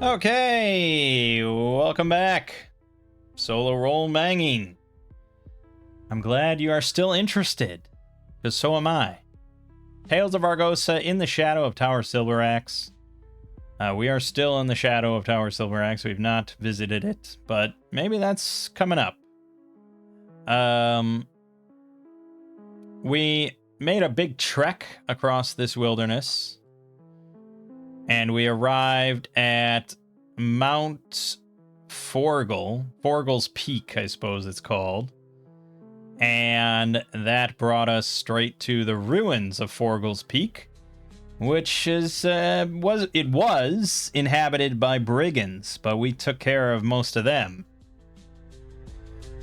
Okay, welcome back. Solo roll Mangging. I'm glad you are still interested, because so am I. Tales of Argosa in the shadow of Tower Silveraxe. We are still in the shadow of Tower Silveraxe. We've not visited it, but maybe that's coming up. We made a big trek across this wilderness, and we arrived at Mount Forgul's Peak, I suppose it's called. And that brought us straight to the ruins of Forgul's Peak, which was inhabited by brigands, but we took care of most of them.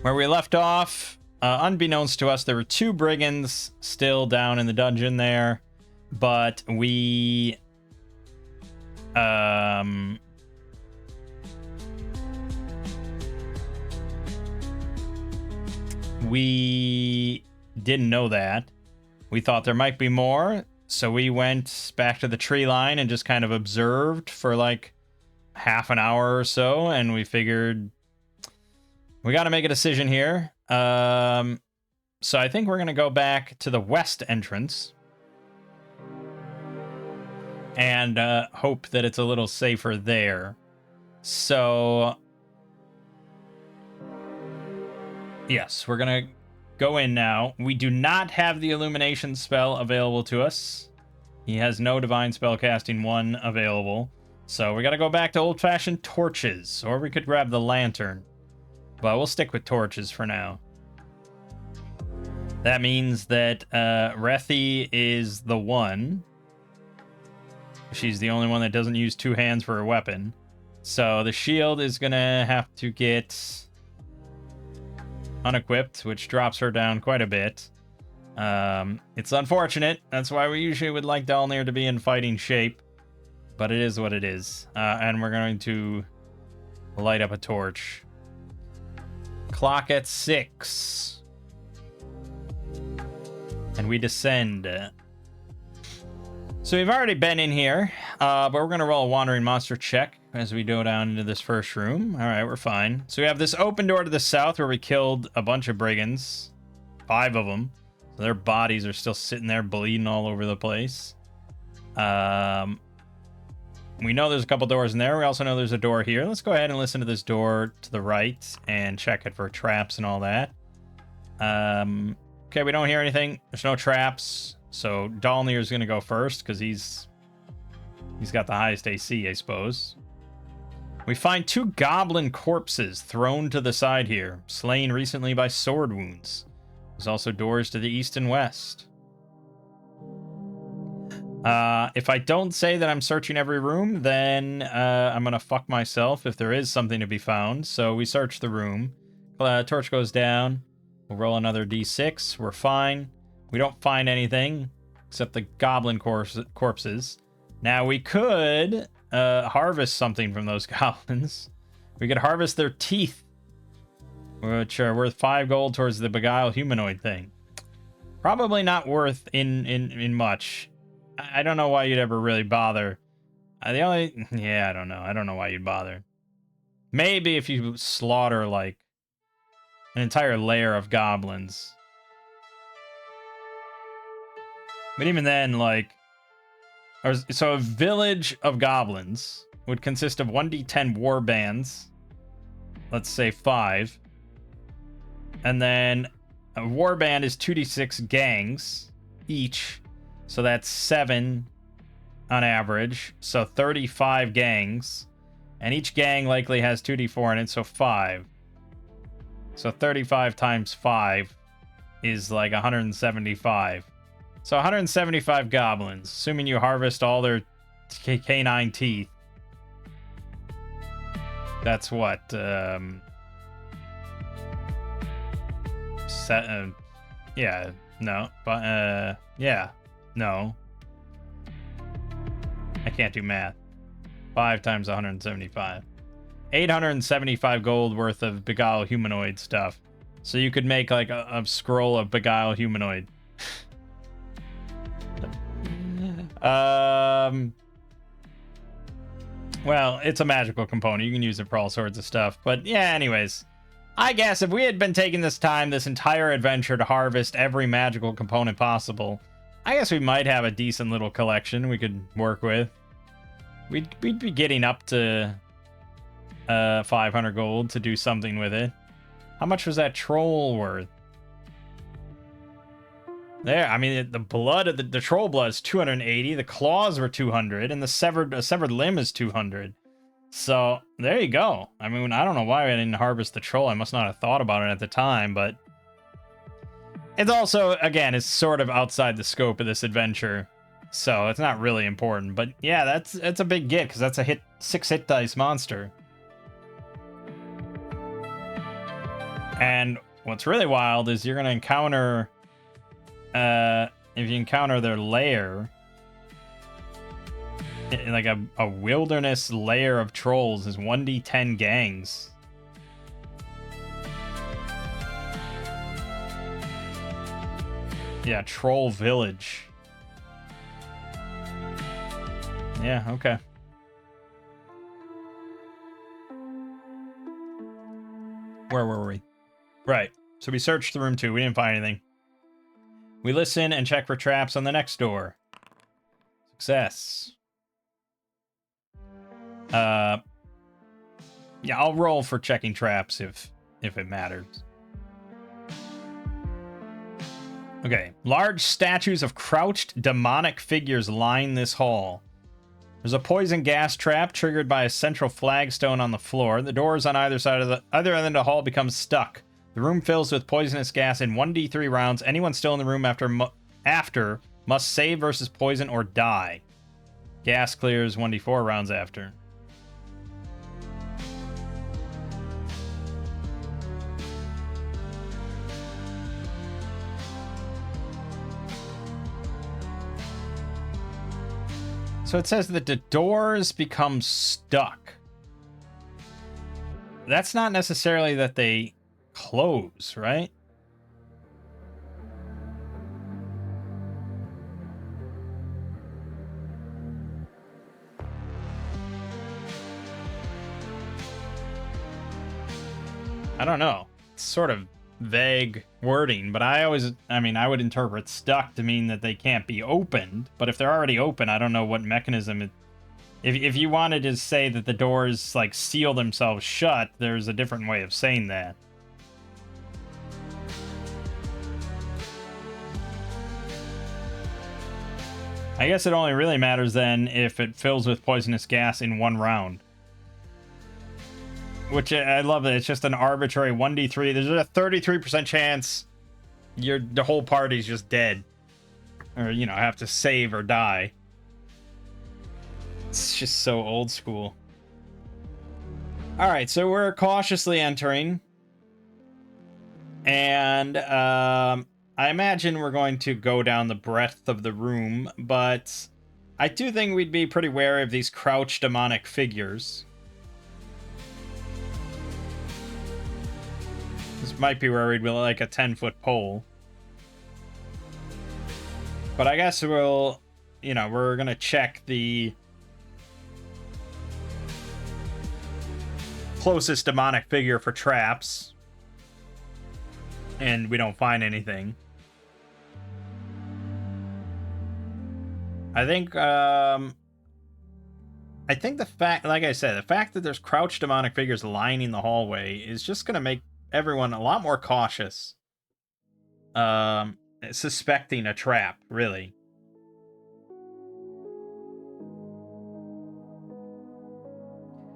Where we left off, unbeknownst to us, there were 2 brigands still down in the dungeon there, but we didn't know that. We thought there might be more, so we went back to the tree line and just kind of observed for like half an hour or so, and we figured we got to make a decision here. So I think we're going to go back to the west entrance and hope that it's a little safer there. So yes, we're going to go in now. We do not have the illumination spell available to us. He has no divine spellcasting 1 available. So we got to go back to old-fashioned torches, or we could grab the lantern. But we'll stick with torches for now. That means that Rethi is the one. She's the only one that doesn't use 2 hands for her weapon. So the shield is going to have to get unequipped, which drops her down quite a bit. It's unfortunate. That's why we usually would like Dalnir to be in fighting shape. But it is what it is. And we're going to light up a torch. Clock at 6. And we descend. So we've already been in here, but we're going to roll a wandering monster check as we go down into this first room. All right, we're fine. So we have this open door to the south where we killed a bunch of brigands. 5 of them. So their bodies are still sitting there bleeding all over the place. We know there's a couple doors in there. We also know there's a door here. Let's go ahead and listen to this door to the right and check it for traps and all that. Okay, we don't hear anything. There's no traps. So Dalnir is going to go first because he's got the highest AC, I suppose. We find 2 goblin corpses thrown to the side here, slain recently by sword wounds. There's also doors to the east and west. If I don't say that I'm searching every room, then I'm going to fuck myself if there is something to be found. So we search the room. Torch goes down. We'll roll another d6. We're fine. We don't find anything except the goblin corpses. Now we could harvest something from those goblins. We could harvest their teeth, which are worth 5 gold towards the beguile humanoid thing. Probably not worth in much. I don't know why you'd ever really bother. I don't know. I don't know why you'd bother. Maybe if you slaughter like an entire layer of goblins. But even then, like, so a village of goblins would consist of 1d10 war bands. Let's say 5. And then a war band is 2d6 gangs each. So that's 7 on average. So 35 gangs. And each gang likely has 2d4 in it, so 5. So 35 times 5 is like 175. So 175 goblins, assuming you harvest all their canine teeth. That's what? Yeah, no. But, yeah, no. I can't do math. 5 times 175. 875 gold worth of Beguile humanoid stuff. So you could make like a scroll of Beguile humanoid. Well, it's a magical component. You can use it for all sorts of stuff. But yeah, anyways. I guess if we had been taking this time, this entire adventure, to harvest every magical component possible, I guess we might have a decent little collection we could work with. We'd be getting up to 500 gold to do something with it. How much was that troll worth? There, I mean, the blood of the troll blood is 280, the claws were 200, and the severed limb is 200. So, there you go. I mean, I don't know why I didn't harvest the troll. I must not have thought about it at the time, but it's also, again, it's sort of outside the scope of this adventure, so it's not really important. But yeah, that's a big get, because that's a 6 hit dice monster. And what's really wild is you're going to encounter, if you encounter their lair, like a wilderness lair of trolls, is 1d10 gangs. Yeah, troll village. Yeah, okay. Where were we? Right. So we searched the room 2. We didn't find anything. We listen and check for traps on the next door. Success. Yeah, I'll roll for checking traps if it matters. Okay. Large statues of crouched demonic figures line this hall. There's a poison gas trap triggered by a central flagstone on the floor. The doors on either side of the other end of the hall become stuck. The room fills with poisonous gas in 1d3 rounds. Anyone still in the room after must save versus poison or die. Gas clears 1d4 rounds after. So it says that the doors become stuck. That's not necessarily that they close, right? I don't know. It's sort of vague wording, but I would interpret stuck to mean that they can't be opened, but if they're already open, I don't know what mechanism it... If you wanted to say that the doors, like, seal themselves shut, there's a different way of saying that. I guess it only really matters then if it fills with poisonous gas in one round. Which, I love that it's just an arbitrary 1d3. There's a 33% chance the whole party's just dead. Or, you know, have to save or die. It's just so old school. Alright, so we're cautiously entering. And, I imagine we're going to go down the breadth of the room, but I do think we'd be pretty wary of these crouched demonic figures. This might be where we'd be like a 10-foot pole. But I guess we'll, you know, we're gonna check the closest demonic figure for traps. And we don't find anything. I think the fact, like I said, the fact that there's crouched demonic figures lining the hallway is just gonna make everyone a lot more cautious. Suspecting a trap, really.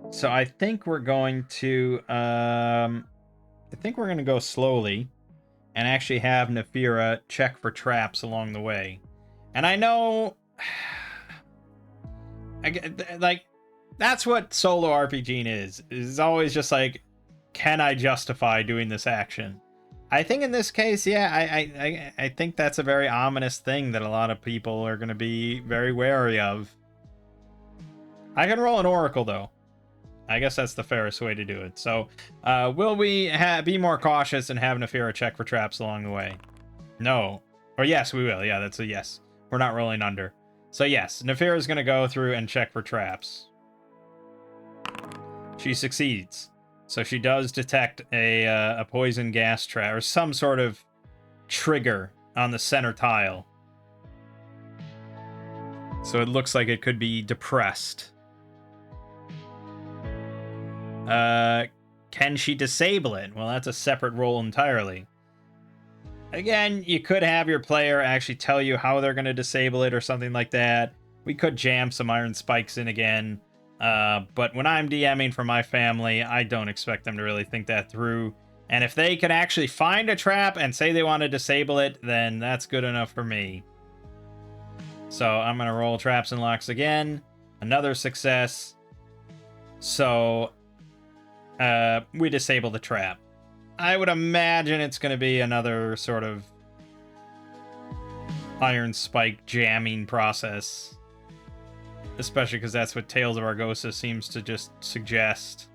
So I think we're going to go slowly and actually have Nefira check for traps along the way. And I know like that's what solo RPGing is always just like, can I justify doing this action? I think in this case, yeah, I think that's a very ominous thing that a lot of people are going to be very wary of. I can roll an Oracle, though. I guess that's the fairest way to do it. So, will we be more cautious and have Nefira check for traps along the way? No. Or yes, we will. Yeah, that's a yes. We're not rolling under. So yes, Nefira is going to go through and check for traps. She succeeds. So she does detect a poison gas trap or some sort of trigger on the center tile. So it looks like it could be depressed. Can she disable it? Well, that's a separate roll entirely. Again, you could have your player actually tell you how they're going to disable it or something like that. We could jam some iron spikes in again. But when I'm DMing for my family, I don't expect them to really think that through. And if they can actually find a trap and say they want to disable it, then that's good enough for me. So I'm going to roll traps and locks again. Another success. So we disable the trap. I would imagine it's going to be another sort of iron spike jamming process. Especially because that's what Tales of Argosa seems to just suggest.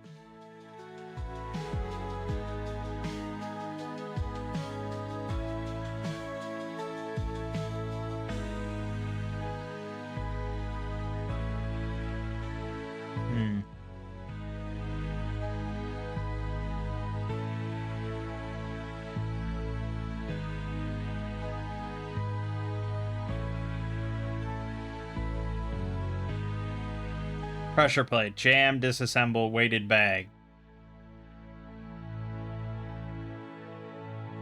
Pressure plate. Jam, disassemble, weighted bag.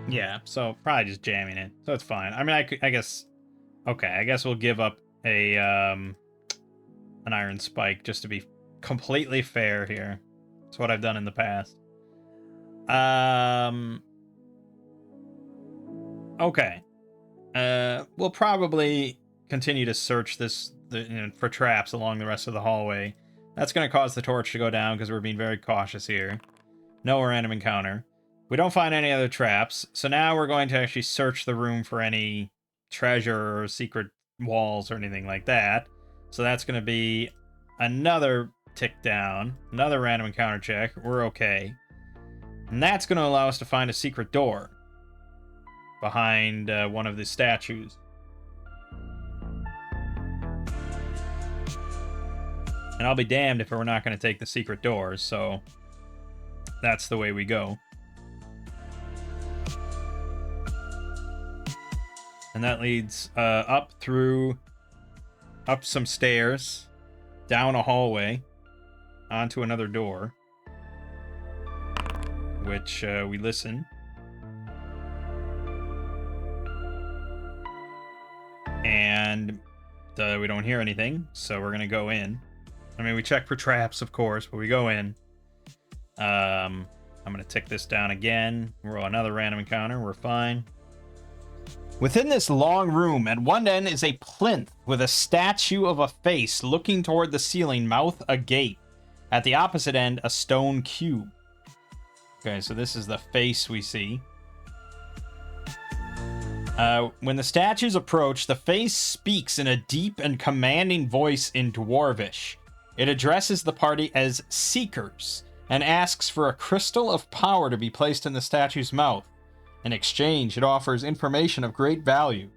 Yeah, so probably just jamming it. So it's fine. I mean, I guess... Okay, I guess we'll give up a an iron spike just to be completely fair here. That's what I've done in the past. Okay. We'll probably continue to search this for traps along the rest of the hallway. That's going to cause the torch to go down because we're being very cautious here. No random encounter. We don't find any other traps, so now we're going to actually search the room for any treasure or secret walls or anything like that. So that's going to be another tick down, another random encounter check. We're okay. And that's going to allow us to find a secret door behind one of the statues. And I'll be damned if we're not going to take the secret doors, so that's the way we go. And that leads up some stairs, down a hallway, onto another door, which we listen. And we don't hear anything, so we're going to go in. I mean, we check for traps, of course, but we go in. I'm going to tick this down again. Roll another random encounter. We're fine. Within this long room, at one end is a plinth with a statue of a face looking toward the ceiling, mouth agape. At the opposite end, a stone cube. Okay, so this is the face we see. When the statues approach, the face speaks in a deep and commanding voice in Dwarvish. It addresses the party as Seekers and asks for a crystal of power to be placed in the statue's mouth. In exchange, it offers information of great value.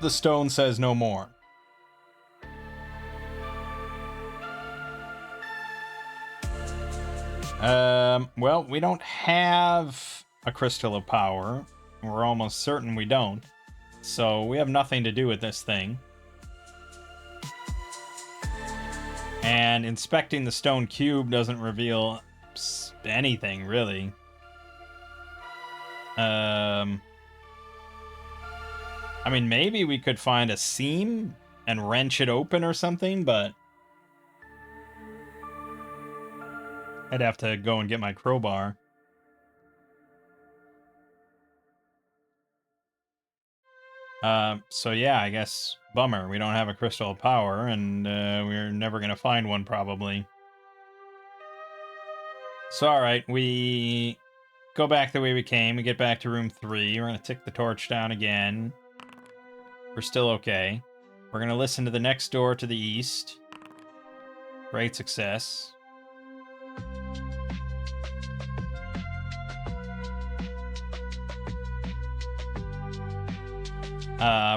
The stone says no more. Well, we don't have a crystal of power. We're almost certain we don't. So we have nothing to do with this thing. And inspecting the stone cube doesn't reveal anything, really. I mean, maybe we could find a seam and wrench it open or something, but I'd have to go and get my crowbar. So yeah, I guess bummer. We don't have a crystal of power, and we're never gonna find one, probably. So alright, we go back the way we came. We get back to room 3. We're gonna tick the torch down again. We're still okay. We're gonna listen to the next door to the east. Great success.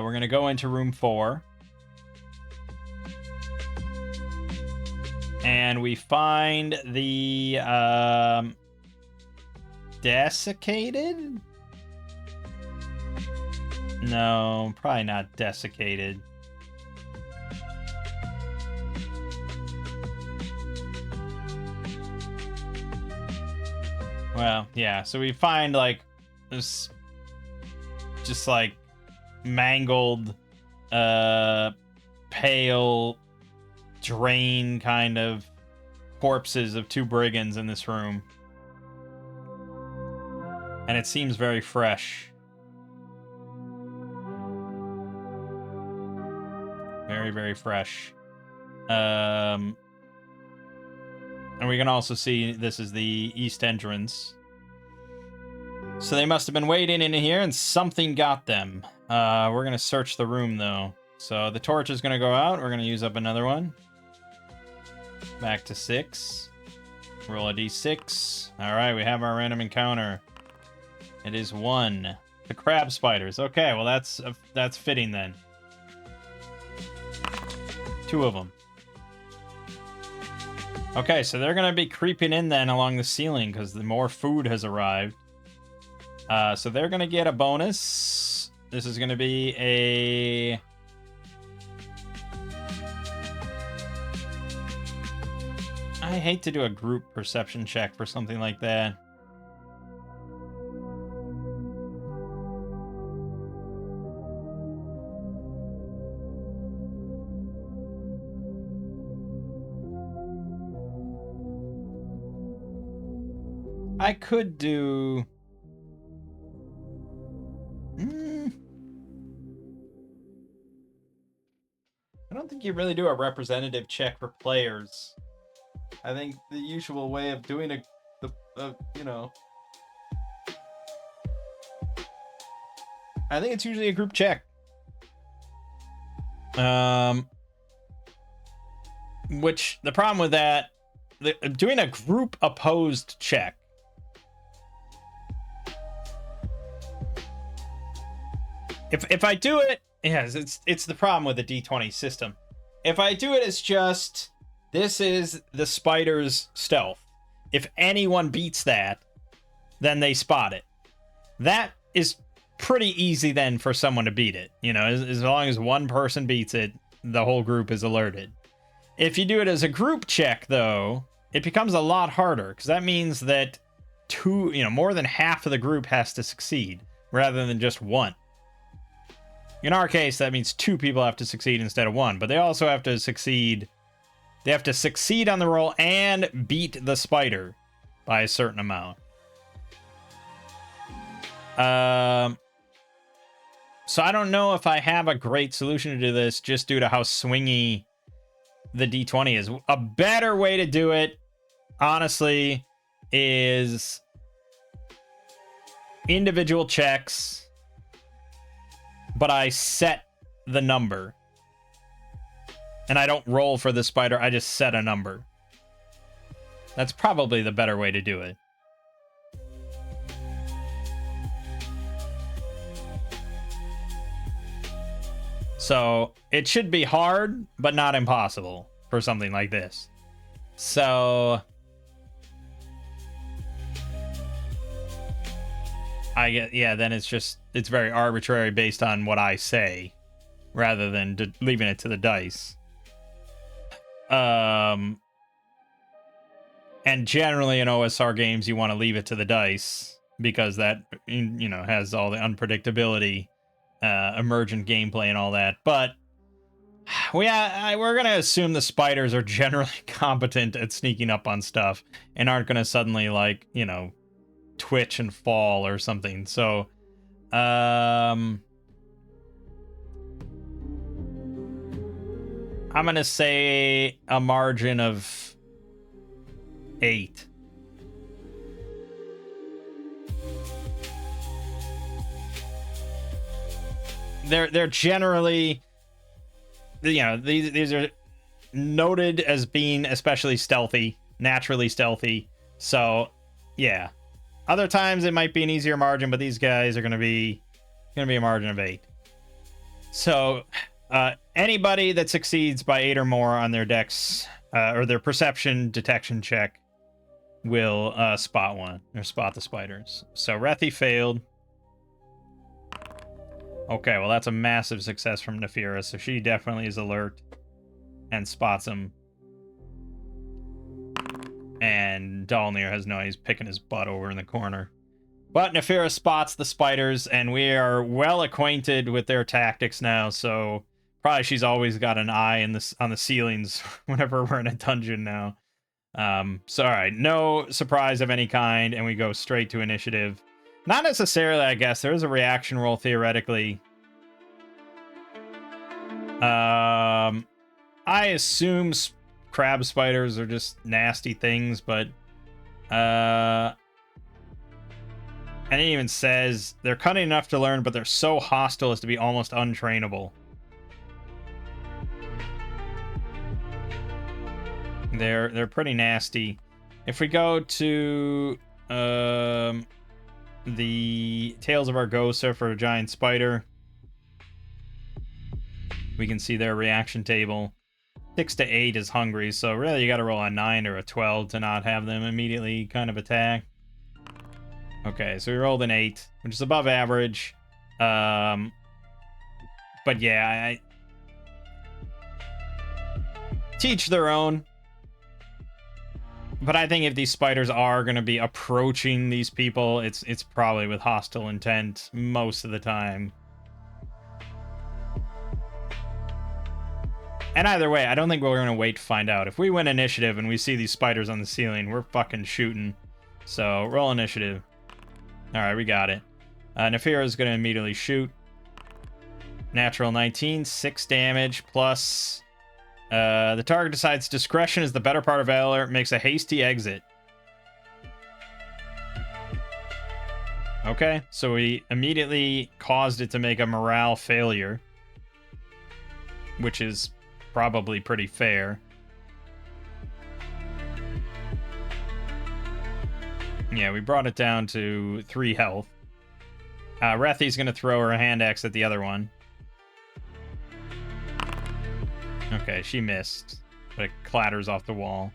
We're gonna go into room 4. And we find the desiccated? No, probably not desiccated. Well, yeah, so we find like this just like mangled, pale, drain kind of corpses of 2 brigands in this room. And it seems very fresh. Very, very fresh. And we can also see this is the east entrance. So they must have been waiting in here and something got them. We're going to search the room though. So the torch is going to go out. We're going to use up another one. Back to 6. Roll a d6. All right, we have our random encounter. It is 1. The crab spiders. Okay, well that's fitting then. 2 of them. Okay, so they're going to be creeping in then along the ceiling because the more food has arrived. So they're going to get a bonus. This is going to be a... I hate to do a group perception check for something like that. I could do... I don't think you really do a representative check for players. I think the usual way of doing you know... I think it's usually a group check. Which, the problem with that... doing a group opposed check... If I do it, yes, it's the problem with the D20 system. If I do it as just, this is the spider's stealth. If anyone beats that, then they spot it. That is pretty easy then for someone to beat it. You know, as long as one person beats it, the whole group is alerted. If you do it as a group check, though, it becomes a lot harder, because that means that more than half of the group has to succeed, rather than just one. In our case, that means 2 people have to succeed instead of 1, but they also have to succeed. They have to succeed on the roll and beat the spider by a certain amount. So I don't know if I have a great solution to this just due to how swingy the D20 is. A better way to do it, honestly, is individual checks. But I set the number. And I don't roll for the spider, I just set a number. That's probably the better way to do it. So, it should be hard, but not impossible for something like this. So... then it's very arbitrary based on what I say, rather than leaving it to the dice. And generally in OSR games, you want to leave it to the dice, because that, has all the unpredictability, emergent gameplay and all that. But we're going to assume the spiders are generally competent at sneaking up on stuff, and aren't going to suddenly, twitch and fall or something. So I'm gonna say a margin of 8. They're generally, these are noted as being especially stealthy, naturally stealthy. So yeah. Other times it might be an easier margin, but these guys are going to be a margin of 8. So anybody that succeeds by 8 or more on their dex or their perception detection check will spot one, or spot the spiders. So Rethi failed. Okay, well that's a massive success from Nefira, so she definitely is alert and spots him. And Dalnir has no, he's picking his butt over in the corner. But Nefira spots the spiders, and we are well acquainted with their tactics now, so probably she's always got an eye in this on the ceilings whenever we're in a dungeon now. So alright, no surprise of any kind, and we go straight to initiative. Not necessarily, I guess. There is a reaction roll, theoretically. I assume crab spiders are just nasty things, but... and it even says they're cunning enough to learn, but they're so hostile as to be almost untrainable. They're pretty nasty. If we go to the Tales of Argosa for a giant spider, we can see their reaction table. 6 to 8 is hungry, so really you got to roll a 9 or a 12 to not have them immediately kind of attack. Okay, so we rolled an 8, which is above average. But yeah, I teach their own. But I think if these spiders are going to be approaching these people, it's probably with hostile intent most of the time. And either way, I don't think we're going to wait to find out. If we win initiative and we see these spiders on the ceiling, we're fucking shooting. So, roll initiative. Alright, we got it. Nefira is going to immediately shoot. Natural 19, 6 damage, plus... the target decides discretion is the better part of valor, makes a hasty exit. Okay, so we immediately caused it to make a morale failure, which is probably pretty fair. Yeah, we brought it down to 3 health. Rethi's going to throw her hand axe at the other one. Okay, she missed, but it clatters off the wall.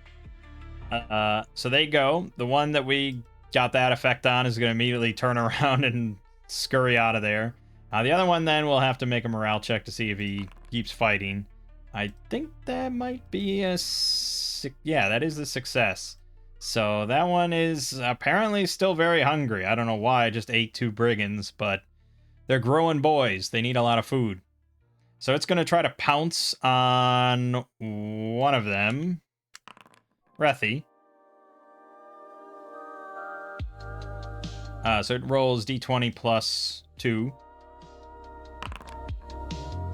So they go. The one that we got that effect on is going to immediately turn around and scurry out of there. The other one then will have to make a morale check to see if he keeps fighting. I think that might be a... Yeah, that is a success. So that one is apparently still very hungry. I don't know why I just ate 2 brigands, but they're growing boys. They need a lot of food. So it's going to try to pounce on one of them. Rethi. So it rolls d20 plus 2.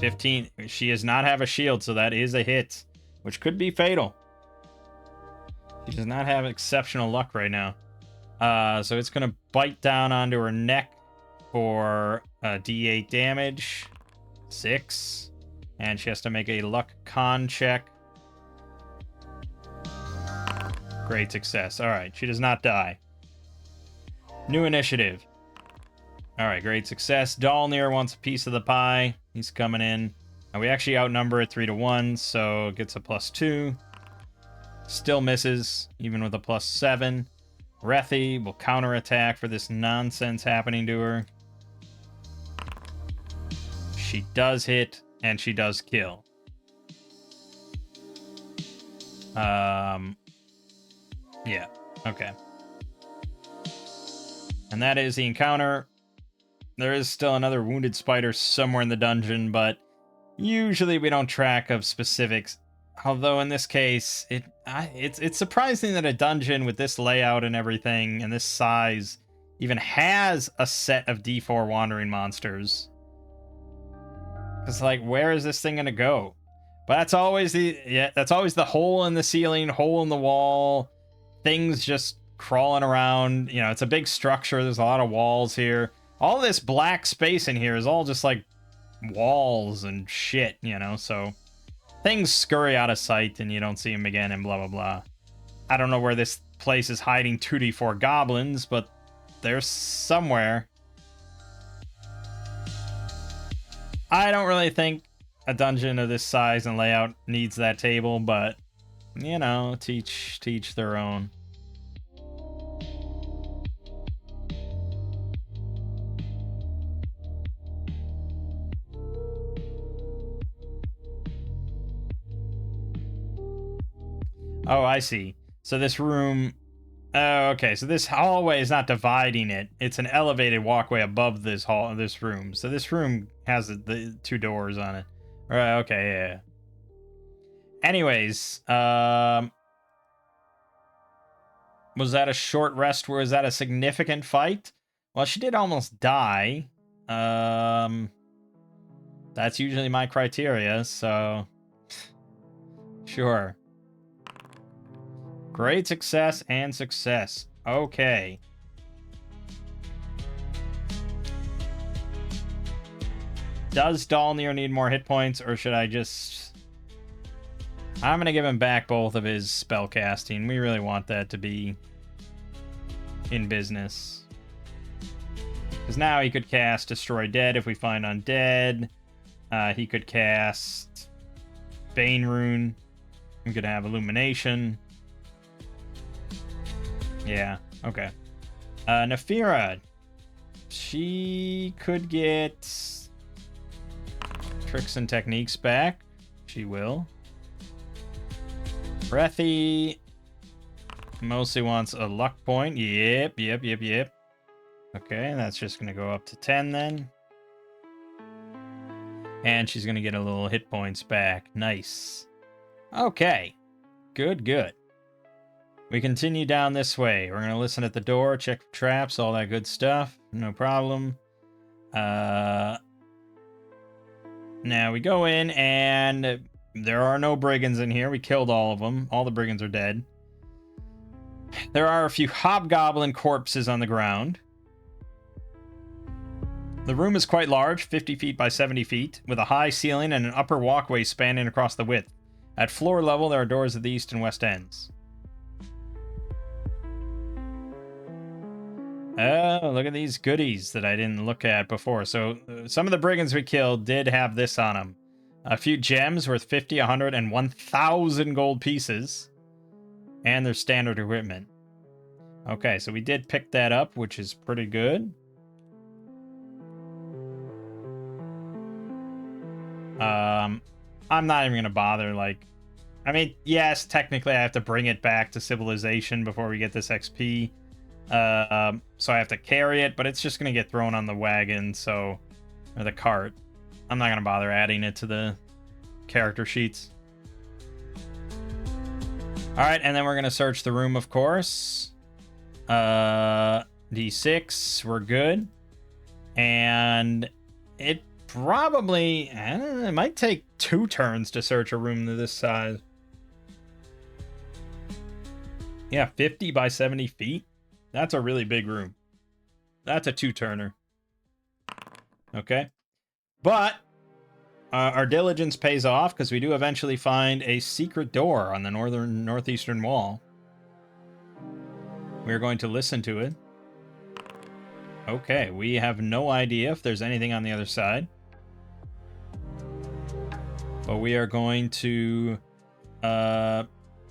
15. She does not have a shield, so that is a hit, which could be fatal. She does not have exceptional luck right now. So it's going to bite down onto her neck for d8 damage. 6. And she has to make a luck con check. Great success. Alright, she does not die. New initiative. Alright, great success. Dalnir wants a piece of the pie. He's coming in. And we actually outnumber it 3 to 1, so it gets a +2. Still misses, even with a +7. Rethi will counterattack for this nonsense happening to her. She does hit, and she does kill. Yeah, okay. And that is the encounter. There is still another wounded spider somewhere in the dungeon, but usually we don't track of specifics. Although in this case, it's surprising that a dungeon with this layout and everything and this size even has a set of D4 wandering monsters. It's like, where is this thing gonna go? But that's always the hole in the ceiling, hole in the wall, things just crawling around. You know, it's a big structure. There's a lot of walls here. All this black space in here is all just like walls and shit, you know, so things scurry out of sight and you don't see them again and blah, blah, blah. I don't know where this place is hiding 2d4 goblins, but they're somewhere. I don't really think a dungeon of this size and layout needs that table, but You know, teach their own. Oh, I see. So this room... Oh, okay. So this hallway is not dividing it. It's an elevated walkway above this room. So this room has the two doors on it. Right, okay, yeah. Anyways, was that a short rest? Was that a significant fight? Well, she did almost die. That's usually my criteria, so... Sure. Great success and success. Okay. Does Dahlnir need more hit points, or should I just... I'm going to give him back both of his spell casting. We really want that to be in business. Because now he could cast Destroy Dead if we find Undead. He could cast Bane Rune. We could have Illumination. Yeah, okay. Nefira. She could get Tricks and Techniques back. She will. Breathy mostly wants a luck point. Yep. Okay, that's just going to go up to 10 then. And she's going to get a little hit points back. Nice. Okay. Good. We continue down this way. We're going to listen at the door, check for traps, all that good stuff. No problem. Now we go in, and there are no brigands in here. We killed all of them. All the brigands are dead. There are a few hobgoblin corpses on the ground. The room is quite large, 50 feet by 70 feet, with a high ceiling and an upper walkway spanning across the width. At floor level, there are doors at the east and west ends. Oh, look at these goodies that I didn't look at before. So, some of the brigands we killed did have this on them. A few gems worth 50, 100, and 1,000 gold pieces. And their standard equipment. Okay, so we did pick that up, which is pretty good. I'm not even going to bother, like... I mean, yes, technically I have to bring it back to civilization before we get this XP. So I have to carry it, but it's just going to get thrown on the wagon, so... Or the cart. I'm not going to bother adding it to the character sheets. Alright, and then we're going to search the room, of course. D6, we're good. And it probably... I don't know, it might take 2 turns to search a room this size. Yeah, 50 by 70 feet. That's a really big room. That's a 2-turner. Okay. But our diligence pays off because we do eventually find a secret door on the northeastern wall. We're going to listen to it. Okay, we have no idea if there's anything on the other side. But we are going to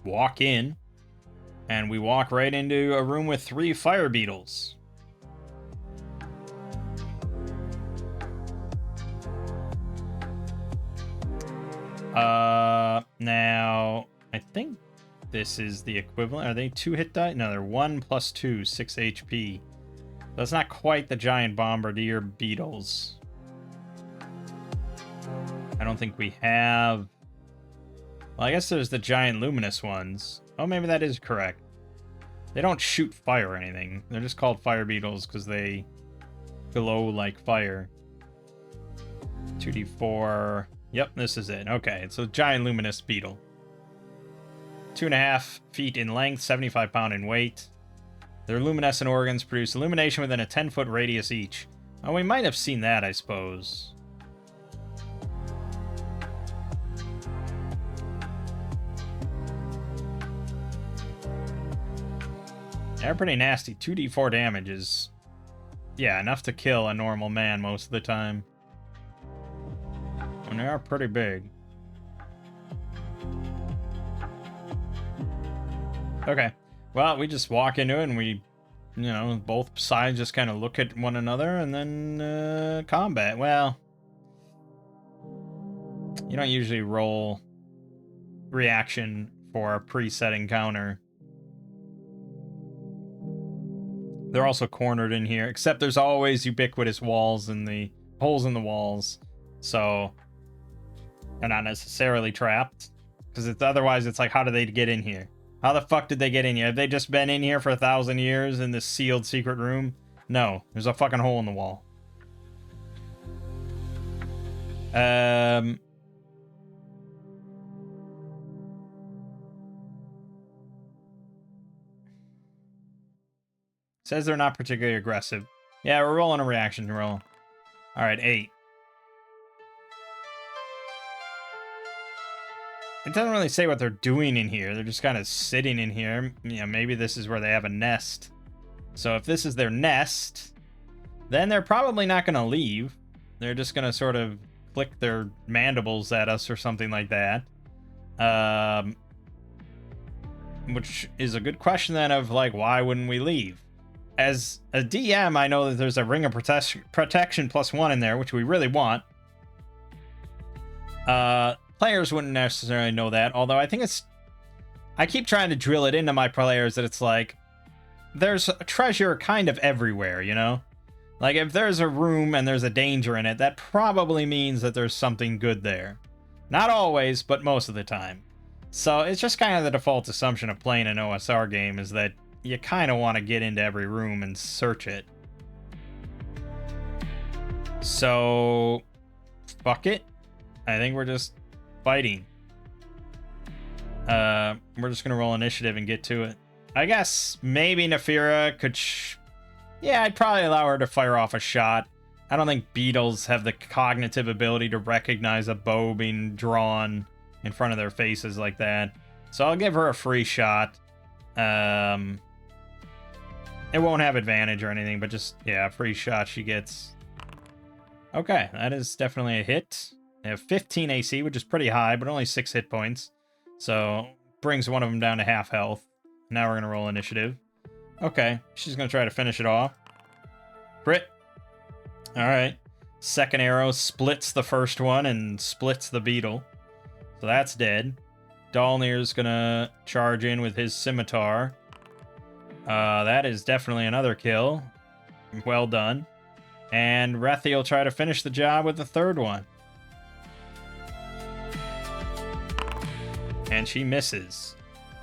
walk in. And we walk right into a room with 3 fire beetles. Now, I think this is the equivalent. Are they 2 hit die? No, they're 1 plus 2, 6 HP. That's not quite the giant bombardier beetles. I don't think we have... Well, I guess there's the giant luminous ones. Oh, maybe that is correct. They don't shoot fire or anything. They're just called fire beetles because they glow like fire. 2d4. Yep, this is it. Okay, it's a giant luminous beetle. 2.5 feet in length, 75 pound in weight. Their luminescent organs produce illumination within a 10-foot radius each. Oh, we might have seen that, I suppose. They're pretty nasty. 2d4 damage is... yeah, enough to kill a normal man most of the time. And they are pretty big. Okay. Well, we just walk into it and we, you know, both sides just kind of look at one another and then combat. Well, you don't usually roll reaction for a preset encounter. They're also cornered in here, except there's always ubiquitous walls in the holes in the walls, so they're not necessarily trapped. Because otherwise, it's like, how did they get in here? How the fuck did they get in here? Have they just been in here for 1,000 years in this sealed secret room? No, there's a fucking hole in the wall. Says they're not particularly aggressive. Yeah, we're rolling a reaction roll. All right, 8. It doesn't really say what they're doing in here. They're just kind of sitting in here. You know, maybe this is where they have a nest. So if this is their nest, then they're probably not going to leave. They're just going to sort of click their mandibles at us or something like that. Which is a good question then of, like, why wouldn't we leave? As a DM, I know that there's a ring of protection +1 in there, which we really want. Players wouldn't necessarily know that, although I think it's... I keep trying to drill it into my players that it's like, there's a treasure kind of everywhere, you know? Like, if there's a room and there's a danger in it, that probably means that there's something good there. Not always, but most of the time. So it's just kind of the default assumption of playing an OSR game is that you kind of want to get into every room and search it. So, fuck it. I think we're just fighting. We're just gonna roll initiative and get to it. I guess maybe Nefira could... yeah, I'd probably allow her to fire off a shot. I don't think beetles have the cognitive ability to recognize a bow being drawn in front of their faces like that. So I'll give her a free shot. It won't have advantage or anything, but just, yeah, a free shot she gets. Okay, that is definitely a hit. They have 15 AC, which is pretty high, but only 6 hit points. So, brings one of them down to half health. Now we're going to roll initiative. Okay, she's going to try to finish it off. Crit. Alright. Second arrow splits the first one and splits the beetle. So that's dead. Dalnir's going to charge in with his scimitar. That is definitely another kill. Well done. And Rethi will try to finish the job with the third one. And she misses.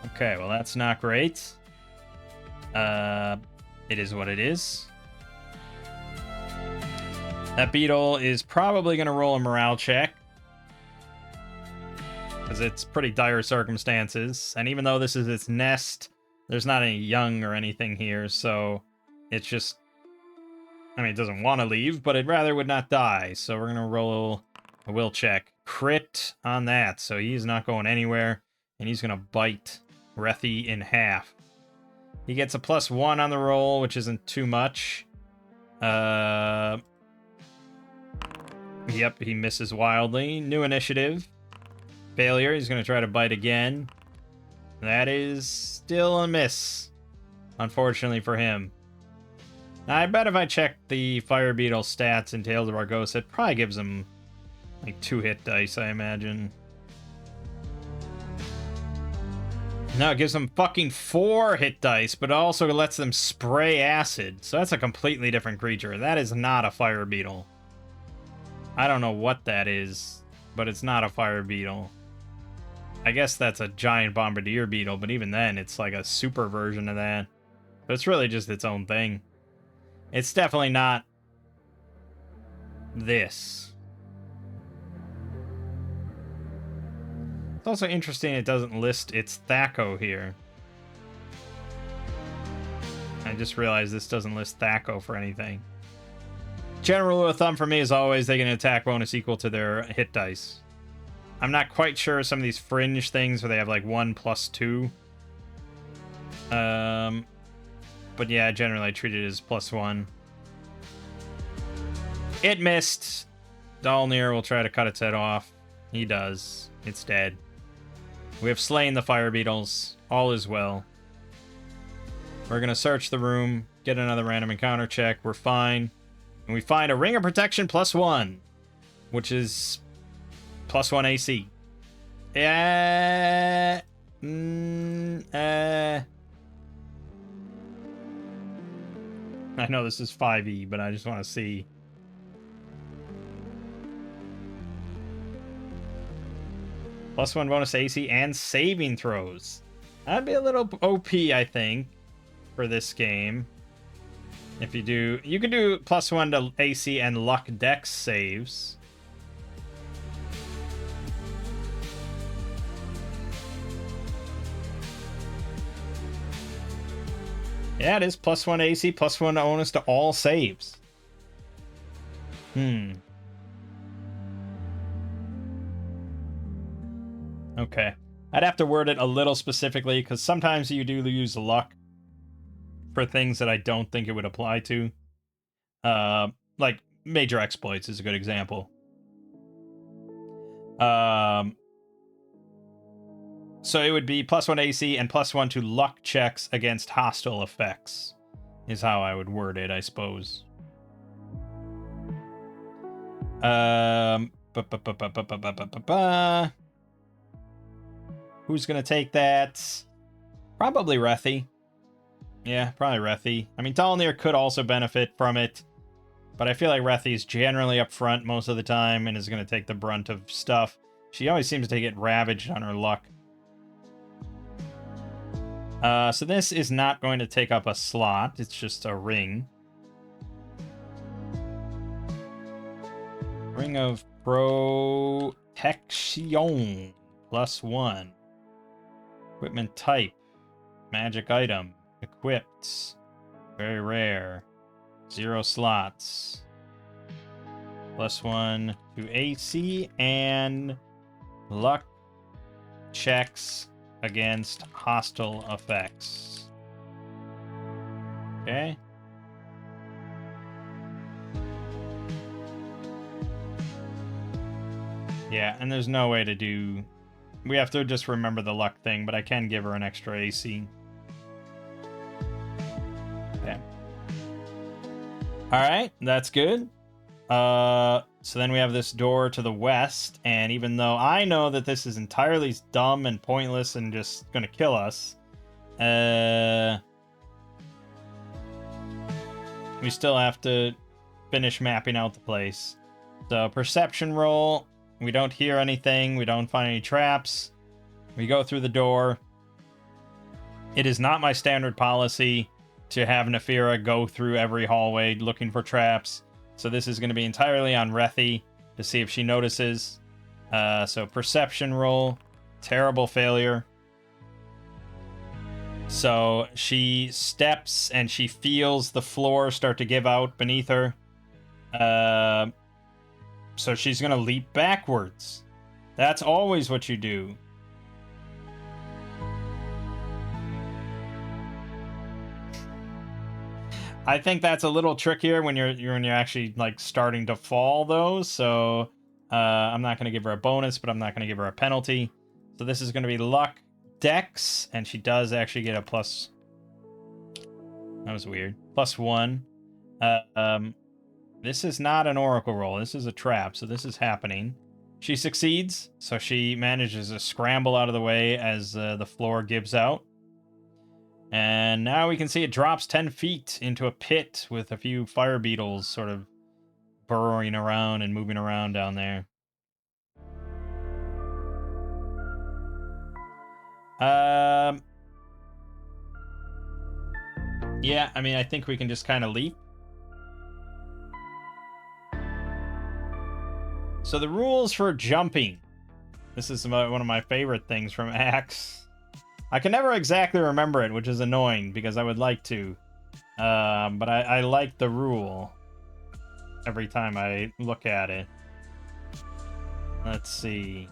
Okay, well that's not great. It is what it is. That beetle is probably going to roll a morale check. Because it's pretty dire circumstances. And even though this is its nest, there's not any young or anything here, so it's just... I mean, it doesn't want to leave, but it rather would not die. So we're going to roll a will check. Crit on that, so he's not going anywhere. And he's going to bite Rethi in half. He gets a +1 on the roll, which isn't too much. Yep, he misses wildly. New initiative. Failure, he's going to try to bite again. That is still a miss, unfortunately for him. Now, I bet if I check the Fire Beetle stats in Tales of Argosa, it probably gives him like 2 hit dice, I imagine. No, it gives them fucking 4 hit dice, but it also lets them spray acid. So that's a completely different creature. That is not a Fire Beetle. I don't know what that is, but it's not a Fire Beetle. I guess that's a giant bombardier beetle, but even then, it's like a super version of that. But it's really just its own thing. It's definitely not this. It's also interesting it doesn't list its Thaco here. I just realized this doesn't list Thaco for anything. General rule of thumb for me is always they get an attack bonus equal to their hit dice. I'm not quite sure some of these fringe things where they have like 1 + 2. But yeah, generally I treat it as +1. It missed. Dalnir will try to cut its head off. He does. It's dead. We have slain the fire beetles. All is well. We're gonna search the room, get another random encounter check. We're fine. And we find a ring of protection +1, which is +1 AC. I know this is 5e, but I just want to see. +1 bonus AC and saving throws. That'd be a little OP, I think, for this game. If you do, you can do +1 to AC and luck dex saves. Yeah, it is +1 AC, +1 bonus to all saves. Okay. I'd have to word it a little specifically, because sometimes you do use luck for things that I don't think it would apply to. Like major exploits is a good example. So it would be +1 AC and +1 to luck checks against hostile effects, is how I would word it, I suppose. Who's gonna take that? Probably Rethi. Yeah, probably Rethi. I mean, Talnir could also benefit from it, but I feel like Rethi's generally up front most of the time and is gonna take the brunt of stuff. She always seems to get ravaged on her luck. So this is not going to take up a slot. It's just a ring. Ring of Protection +1. Equipment type. Magic item. Equipped. Very rare. 0 slots. +1 to AC and luck checks against hostile effects. Okay. Yeah, and there's no way to do... We have to just remember the luck thing, but I can give her an extra AC. Okay. Alright, that's good. So then we have this door to the west, and even though I know that this is entirely dumb and pointless and just gonna kill us, we still have to finish mapping out the place. So perception roll, we don't hear anything, we don't find any traps, we go through the door. It is not my standard policy to have Nefira go through every hallway looking for traps. So this is going to be entirely on Rethi to see if she notices. So perception roll, terrible failure. So she steps and she feels the floor start to give out beneath her. So she's going to leap backwards. That's always what you do. I think that's a little trickier when you're actually like starting to fall though. So I'm not going to give her a bonus, but I'm not going to give her a penalty. So this is going to be luck dex, and she does actually get a plus. That was weird. +1. This is not an oracle roll. This is a trap. So this is happening. She succeeds. So she manages to scramble out of the way as the floor gives out. And now we can see it drops 10 feet into a pit with a few fire beetles sort of burrowing around and moving around down there. Yeah, I mean, I think we can just kind of leap. So the rules for jumping. This is one of my favorite things from Axe. I can never exactly remember it, which is annoying because I would like to. But I like the rule every time I look at it. Let's see.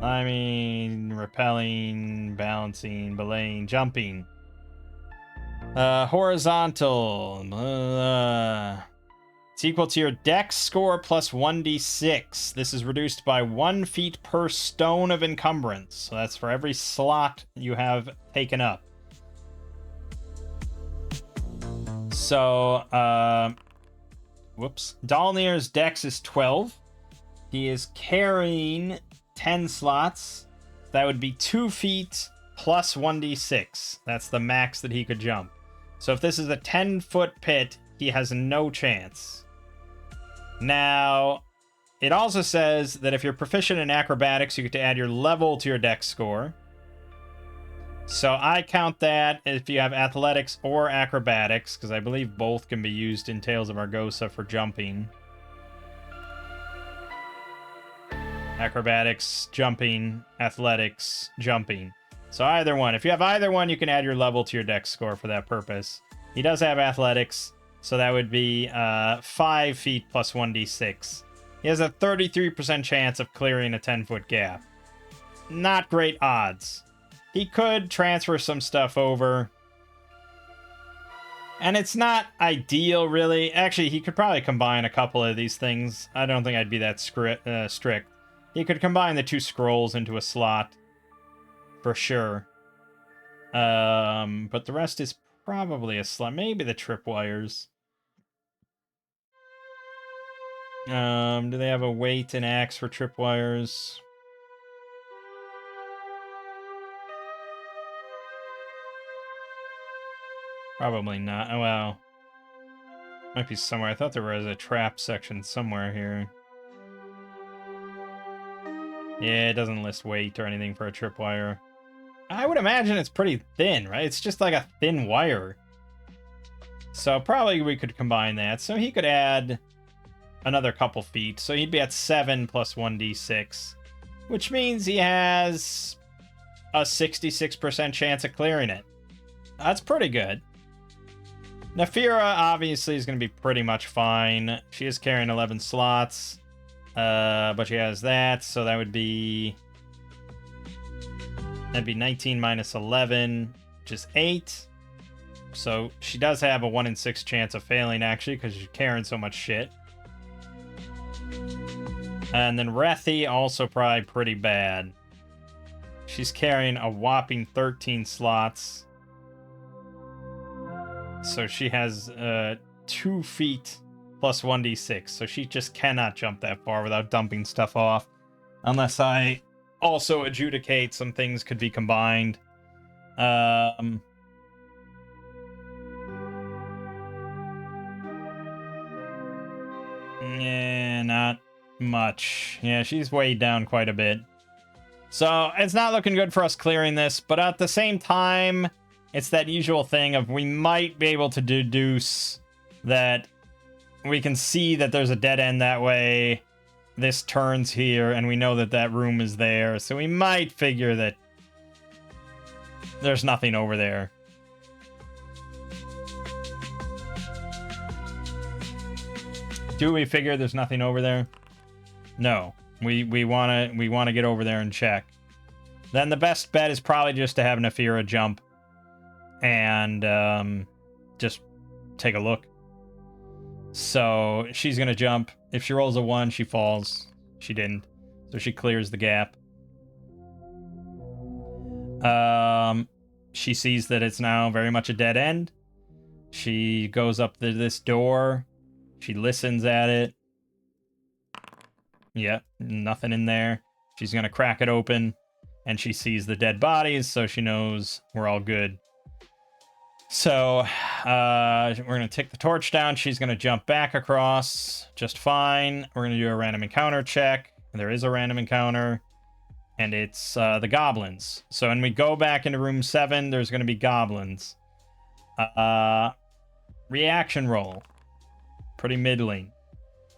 I mean, repelling, balancing, belaying, jumping. Horizontal. It's equal to your dex score plus 1d6. This is reduced by 1 feet per stone of encumbrance. So that's for every slot you have taken up. So, whoops. Dalnir's dex is 12. He is carrying 10 slots. That would be 2 feet plus 1d6. That's the max that he could jump. So if this is a 10-foot pit, he has no chance. Now, it also says that if you're proficient in acrobatics, you get to add your level to your dex score. So I count that if you have athletics or acrobatics, because I believe both can be used in Tales of Argosa for jumping. Acrobatics, jumping, athletics, jumping. So either one. If you have either one, you can add your level to your dex score for that purpose. He does have athletics, so that would be 5 feet plus 1d6. He has a 33% chance of clearing a 10-foot gap. Not great odds. He could transfer some stuff over. And it's not ideal, really. Actually, he could probably combine a couple of these things. I don't think I'd be that strict. He could combine the 2 scrolls into a slot. For sure. But the rest is probably a slot. Maybe the tripwires. Do they have a weight and axe for tripwires? Probably not. Oh, well. Might be somewhere. I thought there was a trap section somewhere here. Yeah, it doesn't list weight or anything for a tripwire. I would imagine it's pretty thin, right? It's just like a thin wire. So probably we could combine that. So he could add another couple feet. So he'd be at 7 plus 1d6. Which means he has a 66% chance of clearing it. That's pretty good. Nafira obviously is going to be pretty much fine. She is carrying 11 slots. But she has that, so that would be... That'd be 19 minus 11, which is 8. So she does have a 1 in 6 chance of failing, actually, because she's carrying so much shit. And then Rethi, also probably pretty bad. She's carrying a whopping 13 slots. So she has 2 feet plus 1d6. So she just cannot jump that far without dumping stuff off. Unless I also adjudicate some things could be combined. Yeah, not much. Yeah, she's weighed down quite a bit. So it's not looking good for us clearing this, but at the same time, it's that usual thing of we might be able to deduce that we can see that there's a dead end that way. This turns here, and we know that that room is there, so we might figure that there's nothing over there. Do we figure there's nothing over there? No. We wanna get over there and check. Then the best bet is probably just to have Nafira jump and just take a look. So she's gonna jump. If she rolls a 1, she falls. She didn't. So she clears the gap. She sees that it's now very much a dead end. She goes up to this door. She listens at it. Yep, nothing in there. She's gonna crack it open, and she sees the dead bodies, so she knows we're all good. So, we're gonna take the torch down. She's gonna jump back across just fine. We're gonna do a random encounter check. There is a random encounter, and it's the goblins. So when we go back into room 7, there's gonna be goblins. Reaction roll. Pretty middling,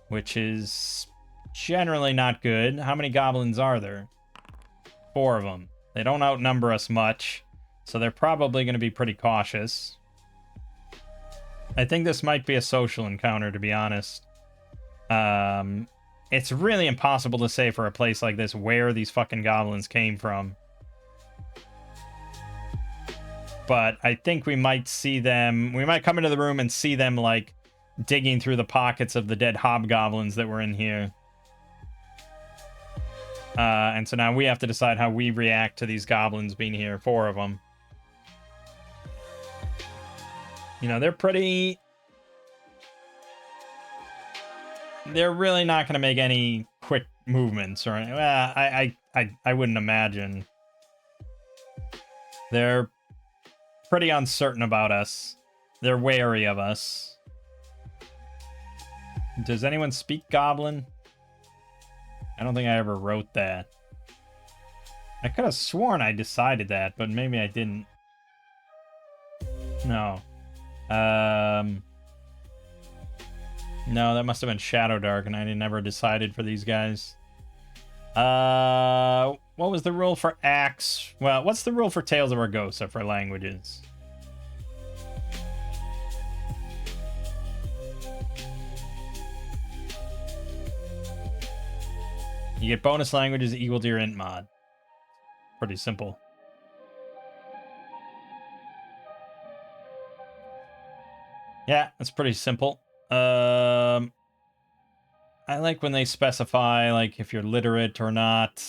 which is generally not good. How many goblins are there? 4 of them. They don't outnumber us much, so they're probably going to be pretty cautious. I think this might be a social encounter, to be honest. It's really impossible to say for a place like this where these fucking goblins came from. But I think we might see them... We might come into the room and see them, like, digging through the pockets of the dead hobgoblins that were in here. And so now we have to decide how we react to these goblins being here, 4 of them. You know, they're pretty... They're really not going to make any quick movements or anything. Well, I wouldn't imagine. They're pretty uncertain about us. They're wary of us. Does anyone speak Goblin? I don't think I ever wrote that. I could have sworn I decided that, but maybe I didn't. No. No, that must have been Shadow Dark, and I never decided for these guys. What was the rule for Axe? Well, what's the rule for Tales of Argosa for languages? You get bonus languages equal to your int mod. Pretty simple. Yeah, that's pretty simple. I like when they specify, like, if you're literate or not.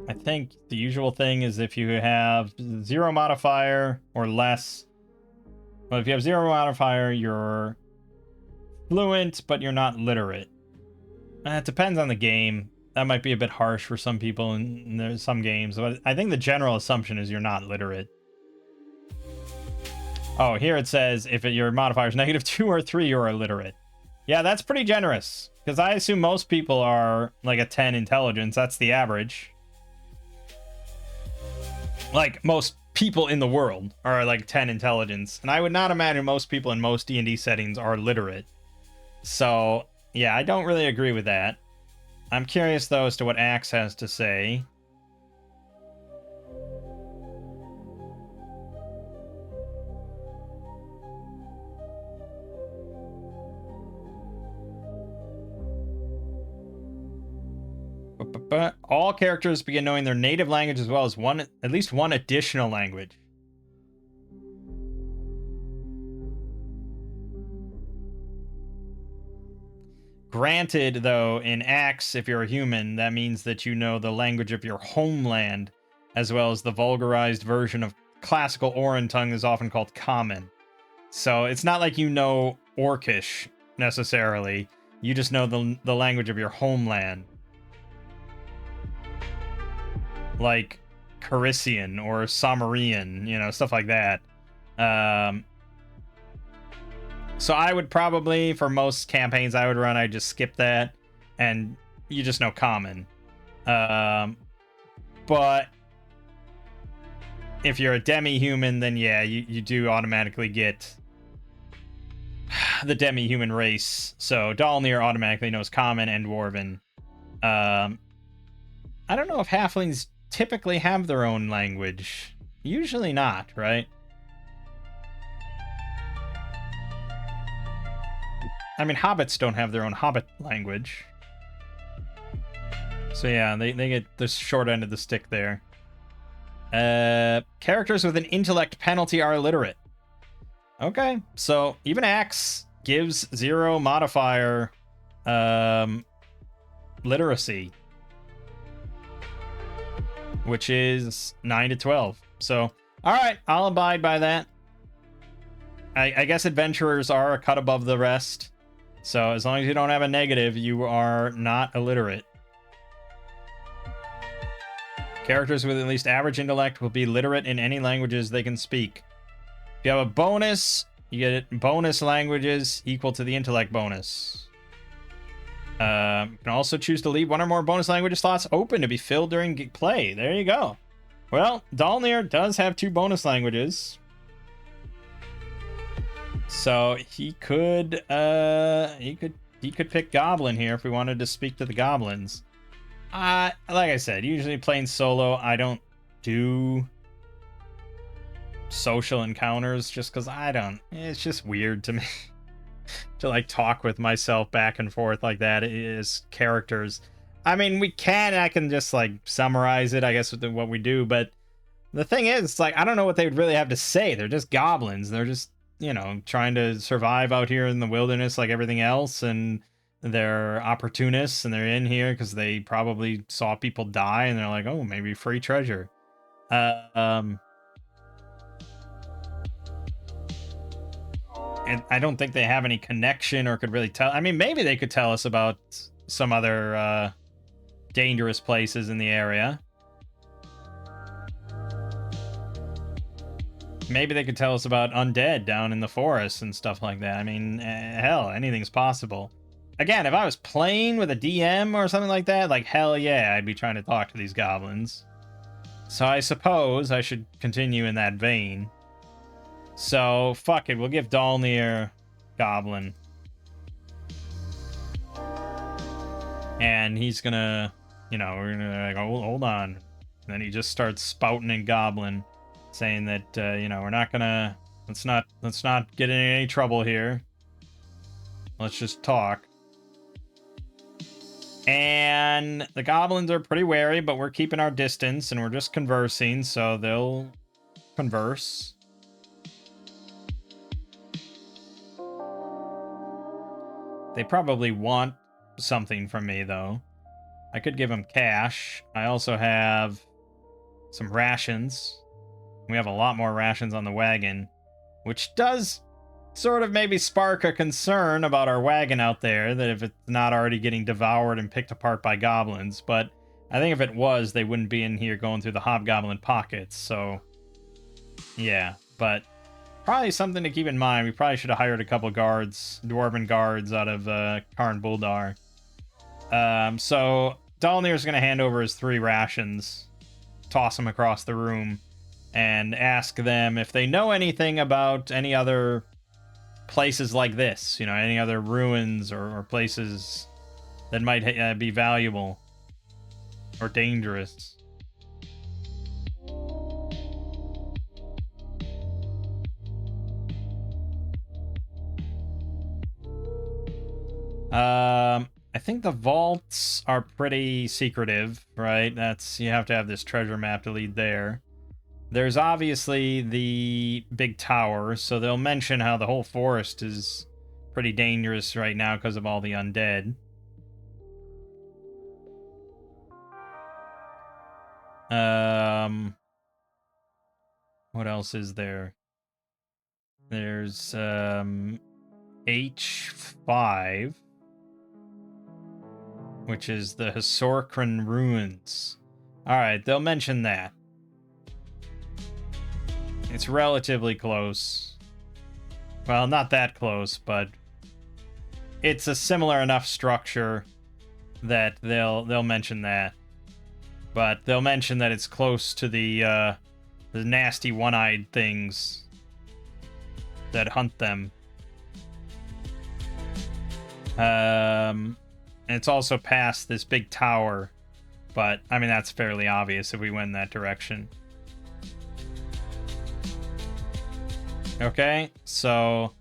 I think the usual thing is if you have 0 modifier or less. Well, if you have 0 modifier, you're fluent, but you're not literate. It depends on the game. That might be a bit harsh for some people in there's some games, but I think the general assumption is you're not literate. Oh, here it says if your modifier is -2 or 3, you're illiterate. Yeah, that's pretty generous, because I assume most people are like a 10 intelligence. That's the average. Like, most people in the world are like 10 intelligence, and I would not imagine most people in most D&D settings are literate. So, yeah, I don't really agree with that. I'm curious, though, as to what Axe has to say. But all characters begin knowing their native language as well as at least one additional language. Granted, though, in Axe, if you're a human, that means that you know the language of your homeland, as well as the vulgarized version of classical Oran tongue is often called Common. So it's not like you know Orcish, necessarily. You just know the language of your homeland. Like Carisian or Sumerian, you know, stuff like that. So I would probably, for most campaigns I would run, I'd just skip that, and you just know Common. But if you're a demi-human, then yeah, you do automatically get the demi-human race. So Dalnir automatically knows Common and Dwarven. I don't know if halflings typically have their own language. Usually not, right? I mean, hobbits don't have their own hobbit language. So yeah, they get the short end of the stick there. Characters with an intellect penalty are illiterate. Okay, so even Axe gives 0 modifier literacy, which is 9 to 12. So, alright, I'll abide by that. I guess adventurers are a cut above the rest. So, as long as you don't have a negative, you are not illiterate. Characters with at least average intellect will be literate in any languages they can speak. If you have a bonus, you get bonus languages equal to the intellect bonus. You can also choose to leave 1 or more bonus language slots open to be filled during play. There you go. Well, Dalnir does have 2 bonus languages. So he could pick Goblin here if we wanted to speak to the goblins. Like I said, usually playing solo, I don't do social encounters just because it's just weird to me. To like talk with myself back and forth like that is characters. I mean, I can just like summarize it, I guess, with what we do, but the thing is, it's like, I don't know what they would really have to say. They're just goblins. They're just you know, trying to survive out here in the wilderness like everything else, and they're opportunists and they're in here because they probably saw people die and they're like, oh, maybe free treasure. And I don't think they have any connection or could really tell. I mean, maybe they could tell us about some other dangerous places in the area. Maybe they could tell us about undead down in the forest and stuff like that. I mean, hell, anything's possible. Again, if I was playing with a DM or something like that, like, hell yeah, I'd be trying to talk to these goblins. So I suppose I should continue in that vein. So, fuck it, we'll give Dalnir Goblin. And he's gonna, you know, we're gonna like, oh, hold on. And then he just starts spouting in Goblin, saying that, you know, we're not gonna, let's not get in any trouble here. Let's just talk. And the goblins are pretty wary, but we're keeping our distance and we're just conversing, so they'll converse. They probably want something from me, though. I could give them cash. I also have some rations. We have a lot more rations on the wagon, which does sort of maybe spark a concern about our wagon out there, that if it's not already getting devoured and picked apart by goblins. But I think if it was, they wouldn't be in here going through the hobgoblin pockets. So yeah, but probably something to keep in mind. We probably should have hired a couple guards, dwarven guards out of Karn Buldar. So Dalnir's going to hand over his 3 rations, toss them across the room, and ask them if they know anything about any other places like this, you know, any other ruins or places that might be valuable or dangerous. I think the vaults are pretty secretive, right? That's, you have to have this treasure map to lead there. There's obviously the big tower, so they'll mention how the whole forest is pretty dangerous right now because of all the undead. What else is there? There's H5, which is the Hisorkran ruins. Alright, they'll mention that. It's relatively close. Well, not that close, but it's a similar enough structure that they'll mention that. But they'll mention that it's close to the nasty one-eyed things that hunt them. And it's also past this big tower, but I mean that's fairly obvious if we went in that direction. Okay, so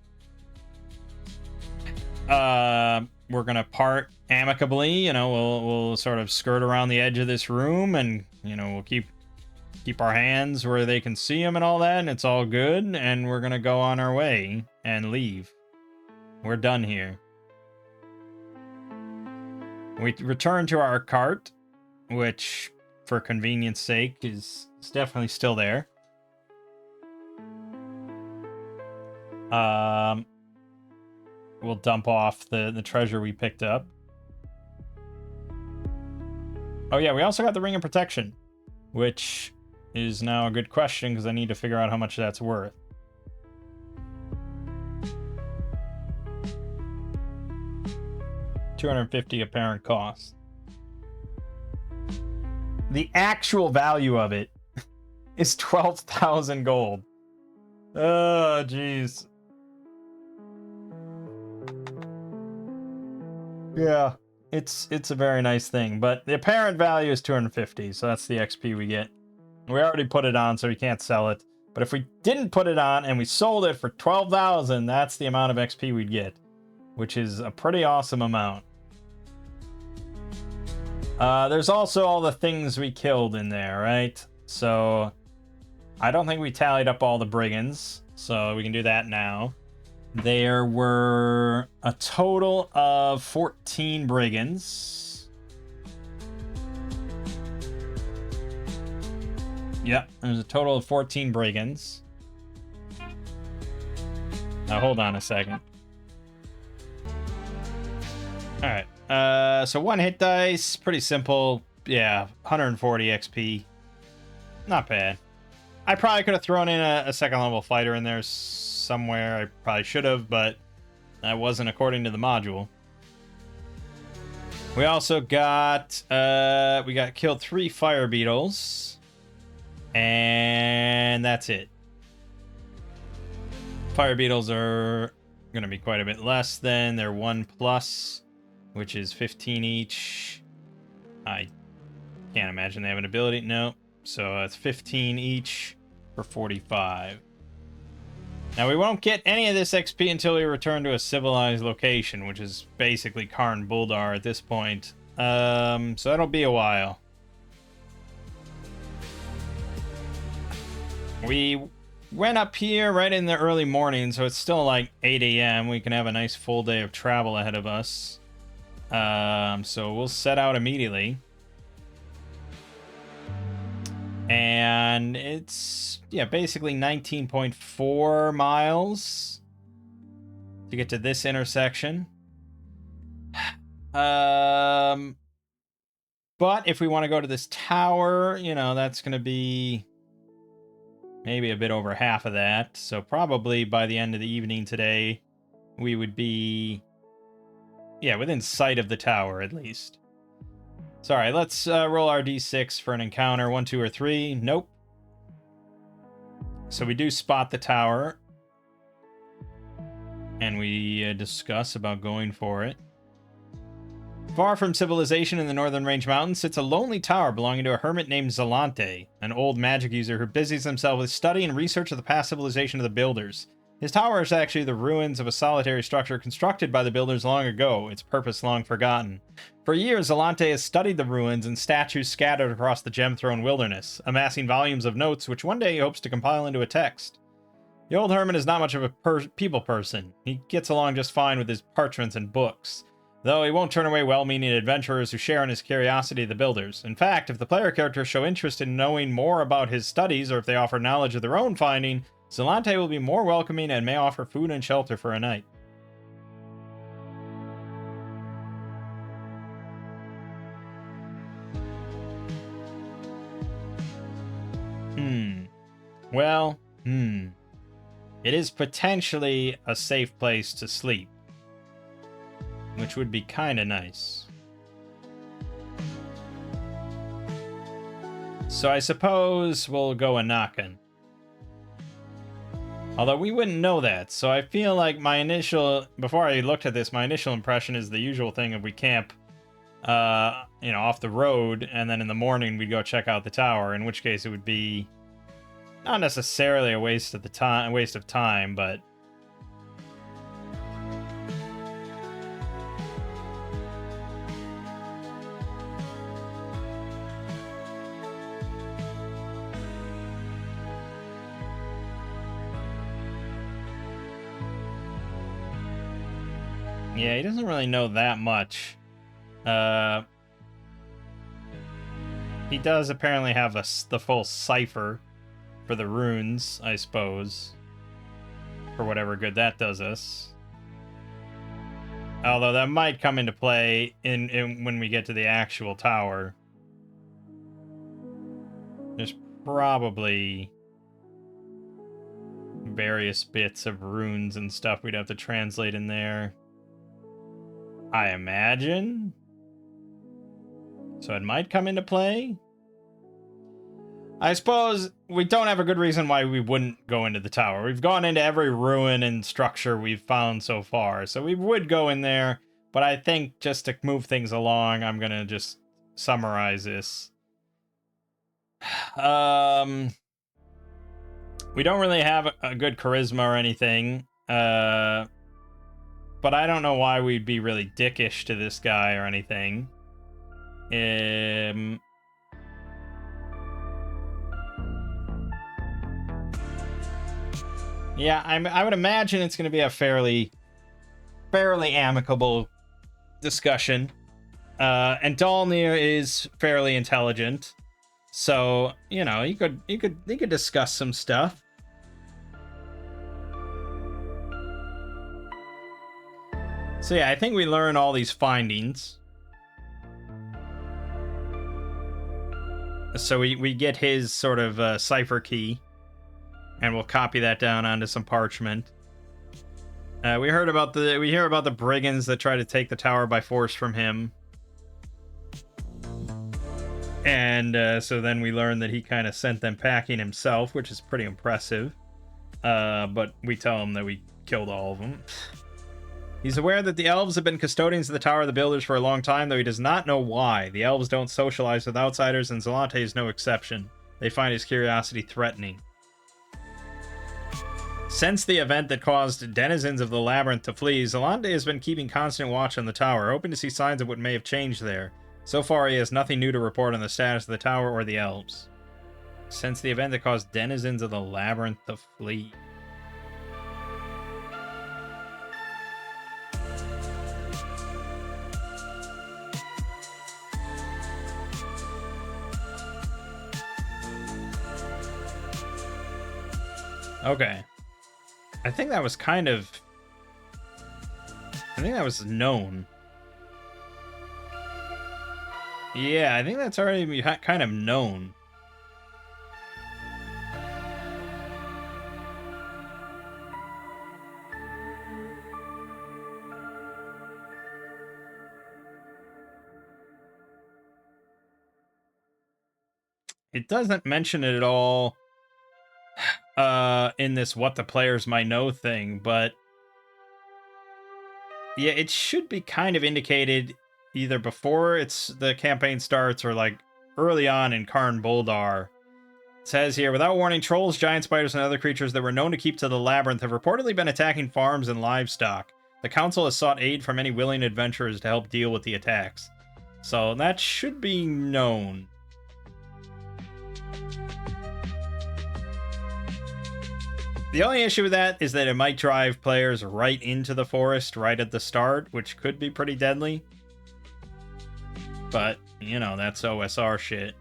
we're gonna part amicably. You know, we'll sort of skirt around the edge of this room, and you know, we'll keep our hands where they can see them and all that, and it's all good. And we're gonna go on our way and leave. We're done here. We return to our cart, which, for convenience sake, is definitely still there. We'll dump off the treasure we picked up. Oh yeah, we also got the Ring of Protection, which is now a good question because I need to figure out how much that's worth. $250 apparent cost. The actual value of it is 12,000 gold. Oh, jeez. Yeah, it's a very nice thing, but the apparent value is 250, so that's the XP we get. We already put it on, so we can't sell it. But if we didn't put it on and we sold it for 12,000, that's the amount of XP we'd get, which is a pretty awesome amount. There's also all the things we killed in there, right? So I don't think we tallied up all the brigands. So we can do that now. There were a total of 14 brigands. Yep, there's a total of 14 brigands. Now hold on a second. Alright, so 1 hit dice, pretty simple. Yeah, 140 XP. Not bad. I probably could have thrown in a second level fighter in there somewhere. I probably should have, but that wasn't according to the module. We also got, we got killed 3 fire beetles. And that's it. Fire beetles are going to be quite a bit less than their 1+, which is 15 each. I can't imagine they have an ability. No. So that's 15 each for 45. Now we won't get any of this XP until we return to a civilized location, which is basically Karn Buldar at this point. So that'll be a while. We went up here right in the early morning, so it's still like 8 a.m. We can have a nice full day of travel ahead of us. So we'll set out immediately. And it's, yeah, basically 19.4 miles to get to this intersection. But if we want to go to this tower, you know, that's going to be maybe a bit over half of that. So probably by the end of the evening today, we would be, yeah, within sight of the tower at least. Sorry, let's roll our d6 for an encounter. 1, 2, or 3. Nope. So we do spot the tower. And we discuss about going for it. Far from civilization in the Northern Range Mountains sits a lonely tower belonging to a hermit named Zalante, an old magic user who busies himself with study and research of the past civilization of the Builders. His tower is actually the ruins of a solitary structure constructed by the Builders long ago, its purpose long forgotten. For years, Zalante has studied the ruins and statues scattered across the Gem-Throne wilderness, amassing volumes of notes which one day he hopes to compile into a text. The old hermit is not much of a people person. He gets along just fine with his parchments and books, though he won't turn away well-meaning adventurers who share in his curiosity of the Builders. In fact, if the player characters show interest in knowing more about his studies, or if they offer knowledge of their own finding, Zalante will be more welcoming and may offer food and shelter for a night. Well, it is potentially a safe place to sleep, which would be kind of nice. So I suppose we'll go a knockin'. Although we wouldn't know that, so I feel like my initial, before I looked at this, my initial impression is the usual thing of we camp, you know, off the road, and then in the morning we'd go check out the tower, in which case it would be not necessarily a waste of time, but yeah, he doesn't really know that much. He does apparently have the full cipher for the runes, I suppose. For whatever good that does us. Although that might come into play in when we get to the actual tower. There's probably various bits of runes and stuff we'd have to translate in there, I imagine. So it might come into play. I suppose we don't have a good reason why we wouldn't go into the tower. We've gone into every ruin and structure we've found so far, so we would go in there, but I think just to move things along, I'm gonna just summarize this. We don't really have a good charisma or anything, but I don't know why we'd be really dickish to this guy or anything. Yeah, I would imagine it's going to be a fairly amicable discussion. And Dalnir is fairly intelligent, so you know you could discuss some stuff. So yeah, I think we learn all these findings. So we get his sort of cipher key, and we'll copy that down onto some parchment. We hear about the brigands that try to take the tower by force from him. And so then we learn that he kind of sent them packing himself, which is pretty impressive. But we tell him that we killed all of them. He's aware that the elves have been custodians of the Tower of the Builders for a long time, though he does not know why. The elves don't socialize with outsiders, and Zalante is no exception. They find his curiosity threatening. Since the event that caused denizens of the labyrinth to flee, Zalante has been keeping constant watch on the tower, hoping to see signs of what may have changed there. So far, he has nothing new to report on the status of the tower or the elves. Since the event that caused denizens of the labyrinth to flee. Okay. I think that was known. Yeah, I think that's already kind of known. It doesn't mention it at all in this what the players might know thing, but yeah, it should be kind of indicated either before the campaign starts or like early on in Karn Boldar. It says here, without warning, trolls, giant spiders, and other creatures that were known to keep to the labyrinth have reportedly been attacking farms and livestock. The council has sought aid from any willing adventurers to help deal with the attacks. So that should be known. The only issue with that is that it might drive players right into the forest right at the start, which could be pretty deadly. But, you know, that's OSR shit.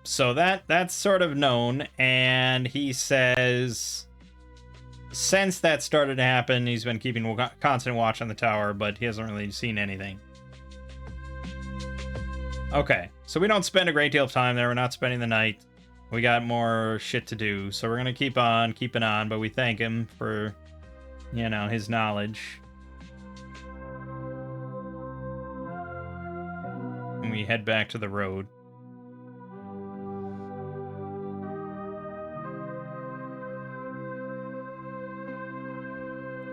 So that's sort of known, and he says since that started to happen, he's been keeping constant watch on the tower, but he hasn't really seen anything. Okay, so we don't spend a great deal of time there. We're not spending the night. We got more shit to do, so we're gonna keep on keeping on, but we thank him for, you know, his knowledge. And we head back to the road.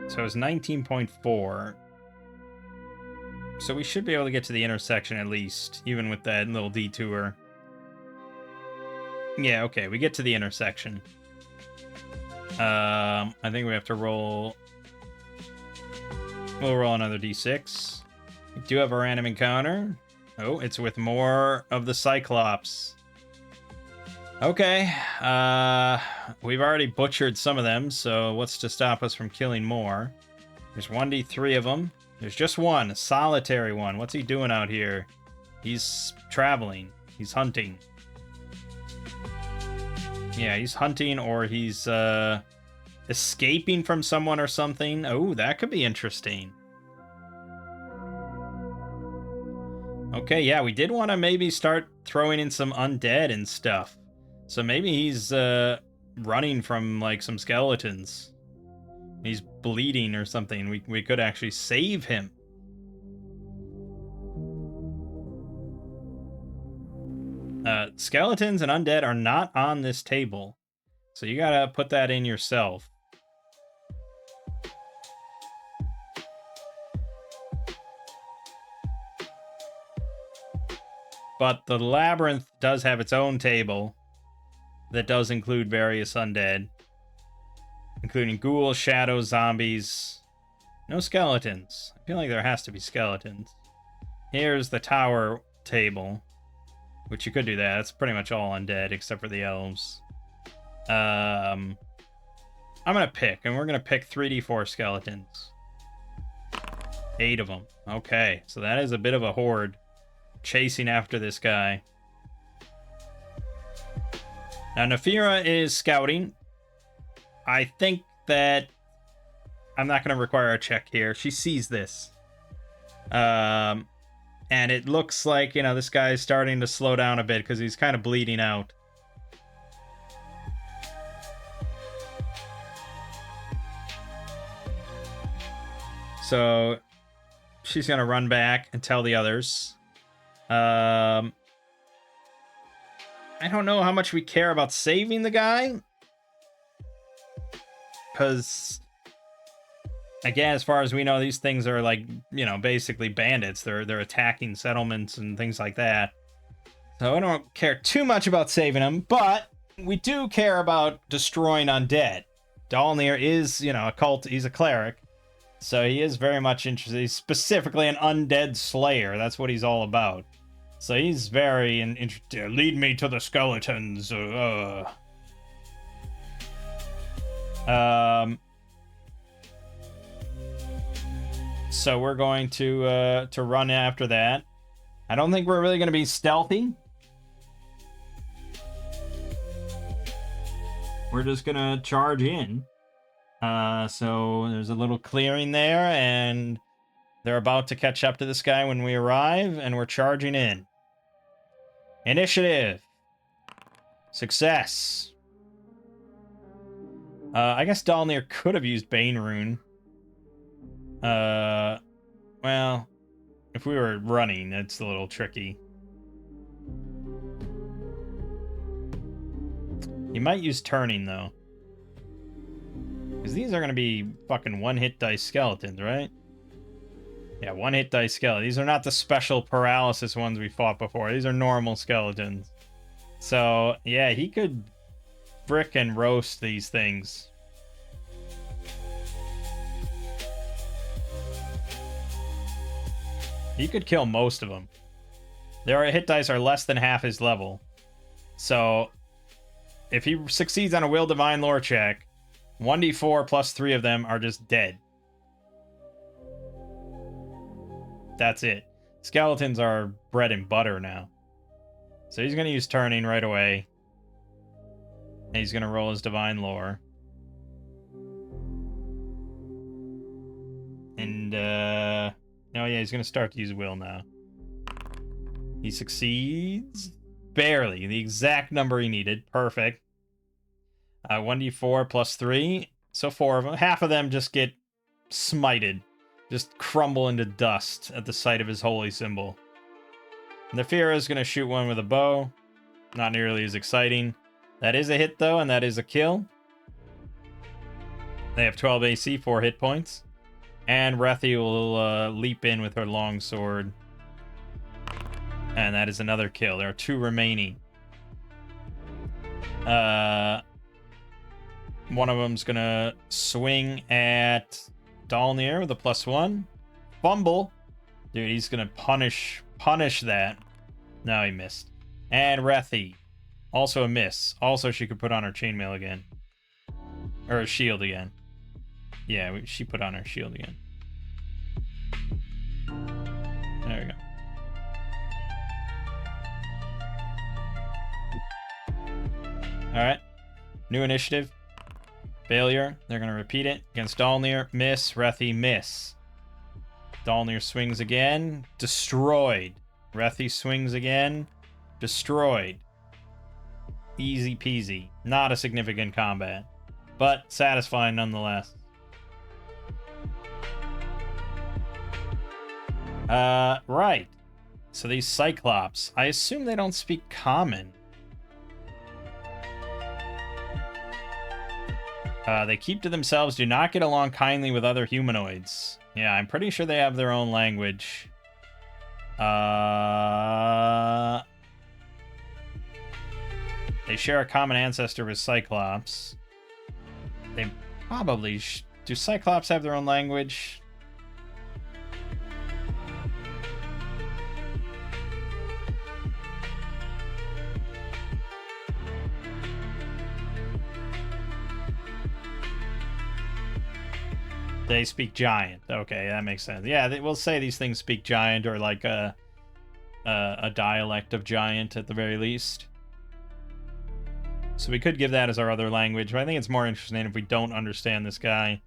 So it's 19.4. So we should be able to get to the intersection at least, even with that little detour. Yeah, okay, we get to the intersection. I think we have to roll... We'll roll another d6. We do have a random encounter. Oh, it's with more of the Cyclops. Okay, we've already butchered some of them, so what's to stop us from killing more? There's 1d3 of them. There's just one, a solitary one. What's he doing out here? He's traveling. He's hunting. Yeah, he's hunting, or he's escaping from someone or something. Oh, that could be interesting. Okay, yeah, we did want to maybe start throwing in some undead and stuff. So maybe he's running from, like, some skeletons. He's bleeding or something. We could actually save him. Skeletons and undead are not on this table, so you gotta put that in yourself. But the labyrinth does have its own table that does include various undead, including ghouls, shadows, zombies. No skeletons. I feel like there has to be skeletons. Here's the tower table, which you could do that. It's pretty much all undead except for the elves. I'm gonna pick, and we're gonna pick 3d4 skeletons. 8 of them. Okay, so that is a bit of a horde chasing after this guy. Now, Nafira is scouting. I think that I'm not going to require a check here. She sees this. And it looks like, you know, this guy is starting to slow down a bit because he's kind of bleeding out. So she's going to run back and tell the others. I don't know how much we care about saving the guy. Because, again, as far as we know, these things are like, you know, basically bandits. They're attacking settlements and things like that. So I don't care too much about saving him, but we do care about destroying undead. Dalnir is, you know, he's a cleric. So he is very much interested. He's specifically an undead slayer. That's what he's all about. So he's very interested. Lead me to the skeletons. So we're going to run after that. I don't think we're really going to be stealthy. We're just going to charge in. So there's a little clearing there, and they're about to catch up to this guy when we arrive, and we're charging in. Initiative. Success. I guess Dalnir could have used Bane Rune. Well, if we were running, it's a little tricky. You might use Turning, though. Because these are going to be fucking one-hit dice skeletons, right? Yeah, one-hit dice skeletons. These are not the special paralysis ones we fought before. These are normal skeletons. So, yeah, he could brick and roast these things. He could kill most of them. Their hit dice are less than half his level. So, if he succeeds on a Will Divine Lore check, 1d4 plus 3 of them are just dead. That's it. Skeletons are bread and butter now. So he's going to use Turning right away. And he's going to roll his Divine Lore. And, oh yeah, he's going to start to use Will now. He succeeds. Barely. The exact number he needed. Perfect. 1d4 plus 3. So 4 of them. Half of them just get smited. Just crumble into dust at the sight of his holy symbol. Nefira is going to shoot one with a bow. Not nearly as exciting. That is a hit, though, and that is a kill. They have 12 AC, 4 hit points. And Rethi will leap in with her longsword. And that is another kill. There are 2 remaining. One of them's going to swing at Dalnir with a +1. Fumble. Dude, he's going to punish that. No, he missed. And Rethi. Also a miss. Also, she could put on her chainmail again. Or a shield again. Yeah, she put on her shield again. There we go. Alright. New initiative. Failure. They're going to repeat it. Against Dalnir. Miss. Rethi. Miss. Dalnir swings again. Destroyed. Rethi swings again. Destroyed. Easy peasy. Not a significant combat. But satisfying nonetheless. Right. So these Cyclops. I assume they don't speak Common. They keep to themselves, do not get along kindly with other humanoids. Yeah, I'm pretty sure they have their own language. They share a common ancestor with Cyclops. They probably... do Cyclops have their own language? They speak giant. Okay, that makes sense. Yeah, we'll say these things speak giant, or like a dialect of giant at the very least. So we could give that as our other language, but I think it's more interesting if we don't understand this guy.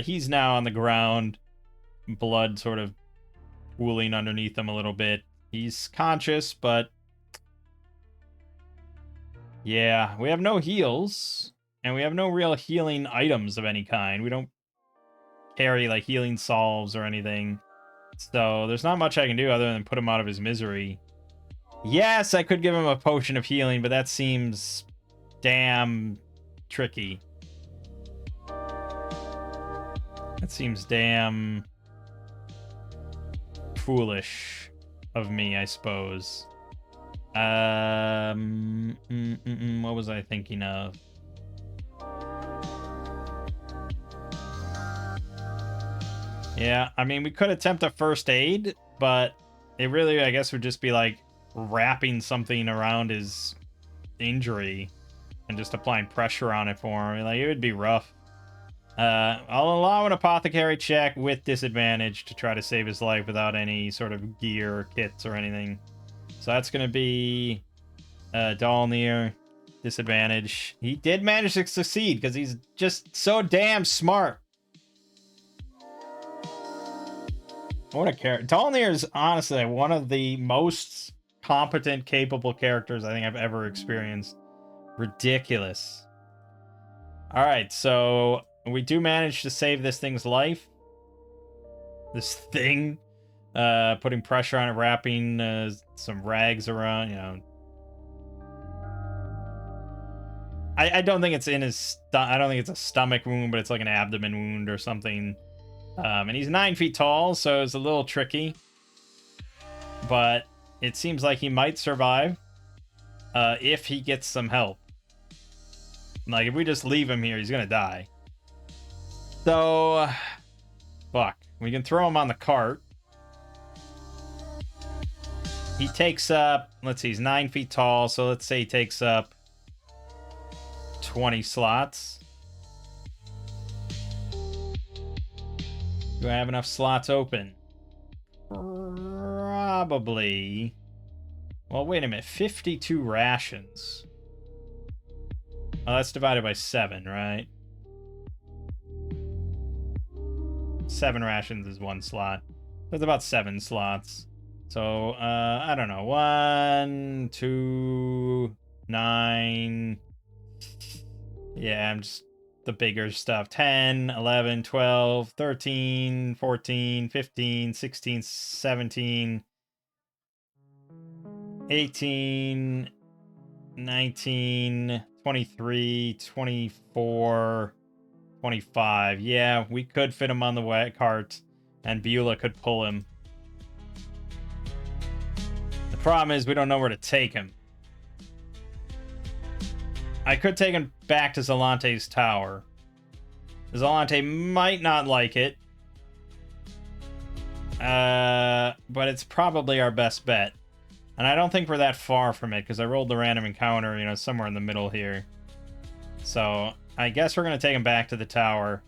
He's now on the ground, blood sort of pooling underneath him a little bit. He's conscious, but yeah, we have no heals, and we have no real healing items of any kind. We don't carry like healing salves or anything, so there's not much I can do other than put him out of his misery. Yes, I could give him a potion of healing, but that seems damn tricky. That seems damn foolish of me, I suppose. What was I thinking of? Yeah, I mean, we could attempt a first aid, but it really, I guess, would just be like wrapping something around his injury and just applying pressure on it for him. Like, it would be rough. I'll allow an apothecary check with disadvantage to try to save his life without any sort of gear or kits or anything. So that's going to be Dalnir, disadvantage. He did manage to succeed because he's just so damn smart. What a character. Dalnir is honestly one of the most competent, capable characters I think I've ever experienced. Ridiculous. All right, so we do manage to save this thing's life. This thing, putting pressure on it, wrapping some rags around, you know. I don't think it's in his. I don't think it's a stomach wound, but it's like an abdomen wound or something. And he's 9 feet tall, so it's a little tricky. But it seems like he might survive if he gets some help. Like, if we just leave him here, he's gonna die. So, fuck. We can throw him on the cart. He takes up, let's see, he's 9 feet tall, so let's say he takes up 20 slots. Do I have enough slots open? Probably. Well, wait a minute. 52 rations. Oh, that's divided by 7, right? 7 rations is 1 slot. That's about 7 slots. So, I don't know. 1, 2, 9. Yeah, I'm just the bigger stuff. 10, 11, 12, 13, 14, 15, 16, 17, 18, 19, 23, 24, 25. Yeah, we could fit him on the wet cart, and Beulah could pull him. The problem is we don't know where to take him. I could take him back to Zelante's tower. Zelante might not like it. But it's probably our best bet. And I don't think we're that far from it, because I rolled the random encounter, you know, somewhere in the middle here. So, I guess we're going to take him back to the tower.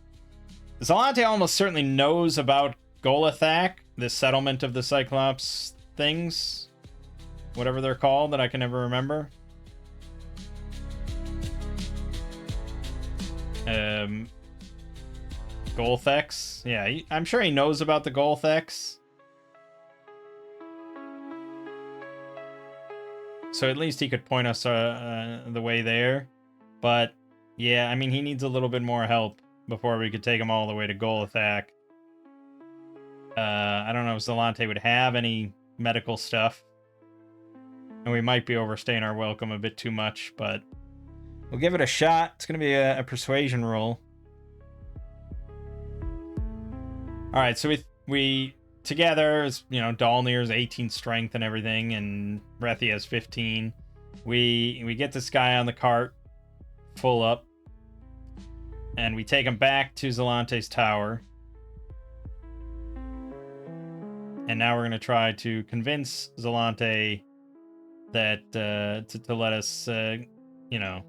Zelante almost certainly knows about Golathak, the settlement of the Cyclops things. Whatever they're called, that I can never remember. Golthex? Yeah, I'm sure he knows about the Golthex. So at least he could point us the way there. But, yeah, I mean, he needs a little bit more help before we could take him all the way to Golathak. I don't know if Zelante would have any medical stuff. And we might be overstaying our welcome a bit too much, but we'll give it a shot. It's going to be a persuasion roll. All right, so we together, you know, Dalnir's 18 strength and everything, and Brethi has 15. We get this guy on the cart, full up, and we take him back to Zelante's tower. And now we're going to try to convince Zelante that to let us, you know,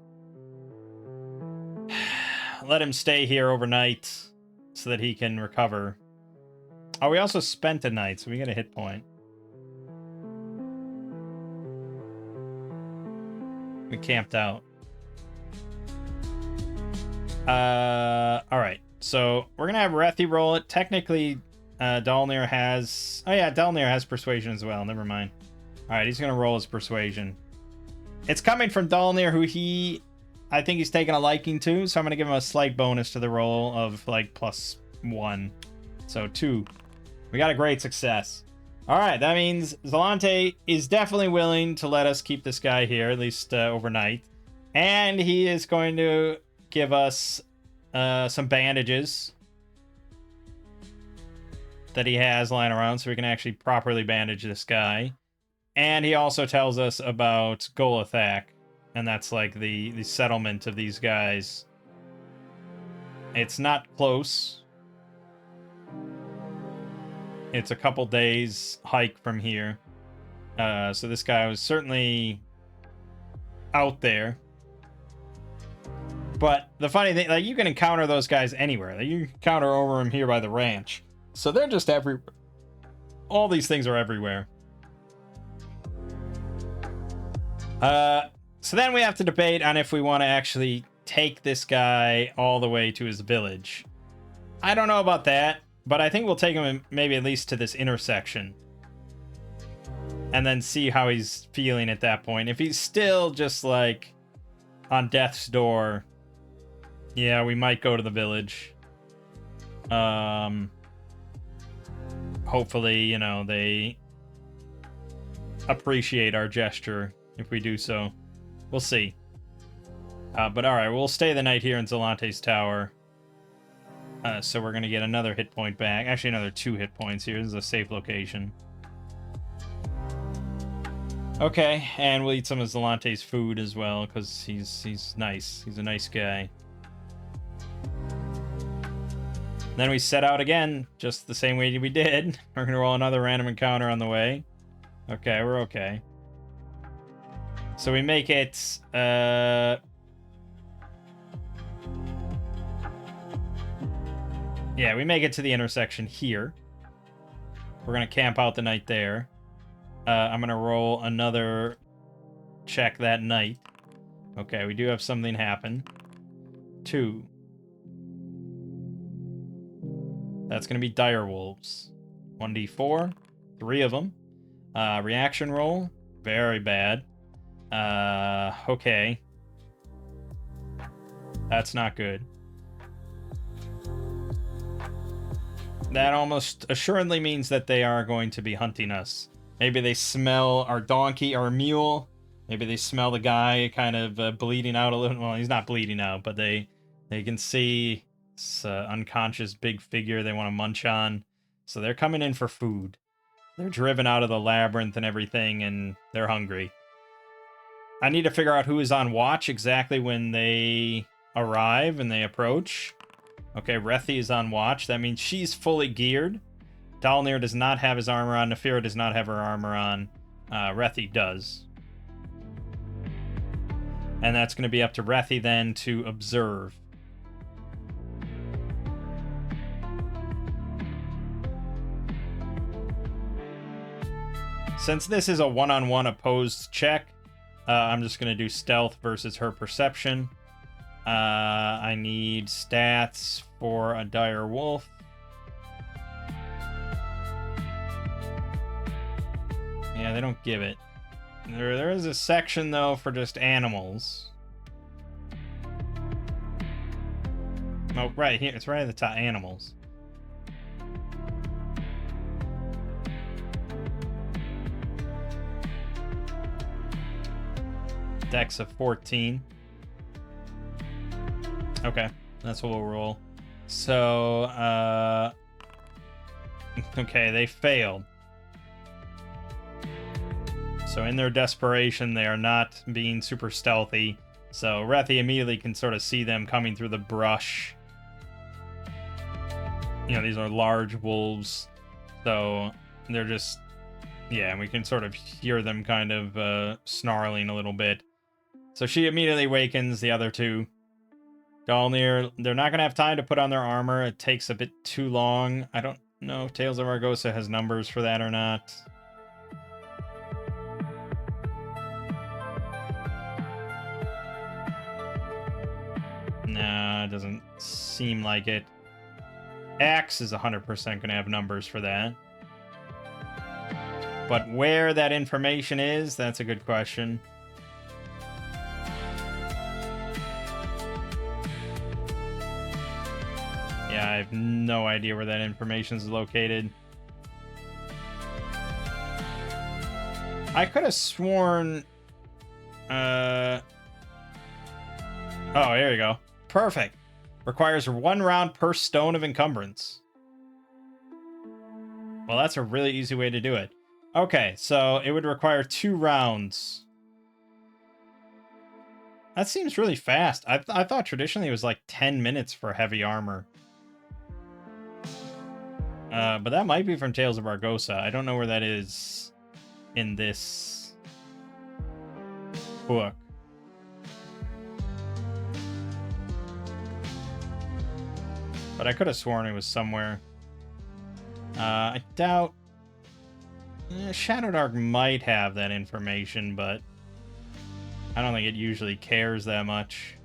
let him stay here overnight so that he can recover. Oh, we also spent a night, so we get a hit point. We camped out. Alright. So, we're gonna have Rethi roll it. Technically, Dalnir has... Oh yeah, Dalnir has Persuasion as well. Never mind. Alright, he's gonna roll his Persuasion. It's coming from Dalnir, who I think he's taking a liking to, so I'm gonna give him a slight bonus to the roll of, like, +1. So, 2. We got a great success. Alright, that means Zalante is definitely willing to let us keep this guy here, at least overnight. And he is going to give us some bandages that he has lying around so we can actually properly bandage this guy. And he also tells us about Golathak, and that's like the settlement of these guys. It's not close. It's a couple days hike from here. So this guy was certainly out there. But the funny thing, like, you can encounter those guys anywhere. Like, you can encounter over them here by the ranch. So they're just everywhere. All these things are everywhere. So then we have to debate on if we want to actually take this guy all the way to his village. I don't know about that, but I think we'll take him maybe at least to this intersection. And then see how he's feeling at that point. If he's still just like on death's door, yeah, we might go to the village. Hopefully, you know, they appreciate our gesture if we do so. We'll see. But alright, we'll stay the night here in Zalante's tower. So we're going to get another hit point back. Actually, another 2 hit points here. This is a safe location. Okay, and we'll eat some of Zalante's food as well, because he's nice. He's a nice guy. Then we set out again, just the same way we did. We're going to roll another random encounter on the way. Okay, we're okay. So we make it... Yeah, we make it to the intersection here. We're going to camp out the night there. I'm going to roll another check that night. Okay, we do have something happen. 2. That's going to be dire wolves. 1d4. 3 of them. Reaction roll. Very bad. Okay. That's not good. That almost assuredly means that they are going to be hunting us. Maybe they smell our donkey or mule. Maybe they smell the guy kind of bleeding out a little. Well, he's not bleeding out, but they can see this unconscious big figure they want to munch on. So they're coming in for food. They're driven out of the labyrinth and everything, and they're hungry. I need to figure out who is on watch exactly when they arrive and they approach. Okay, Rethi is on watch. That means she's fully geared. Dalnir does not have his armor on. Nefira does not have her armor on. Rethi does. And that's going to be up to Rethi then to observe. Since this is a one-on-one opposed check, I'm just going to do stealth versus her perception. I need stats for a dire wolf. Yeah, they don't give it. There is a section, though, for just animals. Oh, right here. It's right at the top. Animals. Dex of 14. Okay, that's what we'll roll. So, okay, they failed. So in their desperation, they are not being super stealthy. So Rethi immediately can sort of see them coming through the brush. You know, these are large wolves. So they're just... Yeah, we can sort of hear them kind of snarling a little bit. So she immediately wakens the other 2. Dalnir, they're not going to have time to put on their armor. It takes a bit too long. I don't know if Tales of Argosa has numbers for that or not. No, it doesn't seem like it. Axe is 100% going to have numbers for that. But where that information is, that's a good question. Yeah, I have no idea where that information is located. I could have sworn... Oh, here you go. Perfect. Requires 1 round per stone of encumbrance. Well, that's a really easy way to do it. Okay, so it would require 2 rounds. That seems really fast. I thought traditionally it was like 10 minutes for heavy armor. But that might be from Tales of Argosa. I don't know where that is in this book. But I could have sworn it was somewhere. I doubt... Shadow Dark might have that information, but I don't think it usually cares that much.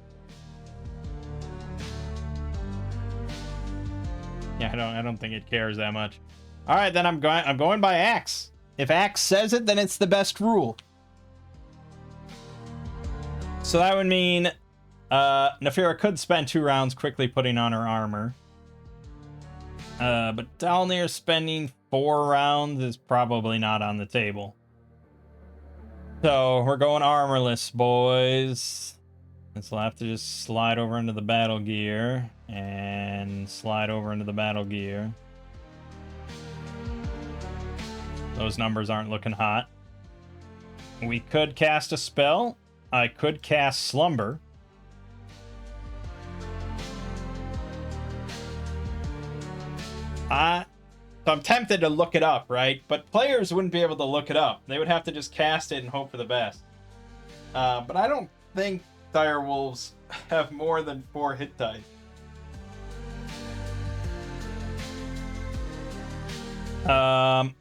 Yeah, I don't think it cares that much. All right, then I'm going by Axe. If Axe says it, then it's the best rule. So that would mean Nefira could spend 2 rounds quickly putting on her armor. But Dalnir spending 4 rounds is probably not on the table. So we're going armorless, boys. And so I'll have to just slide over into the battle gear and slide over into the battle gear. Those numbers aren't looking hot. We could cast a spell. I could cast Slumber. So I'm tempted to look it up, right? But players wouldn't be able to look it up. They would have to just cast it and hope for the best. But I don't think Dire Wolves have more than 4 hit dice. I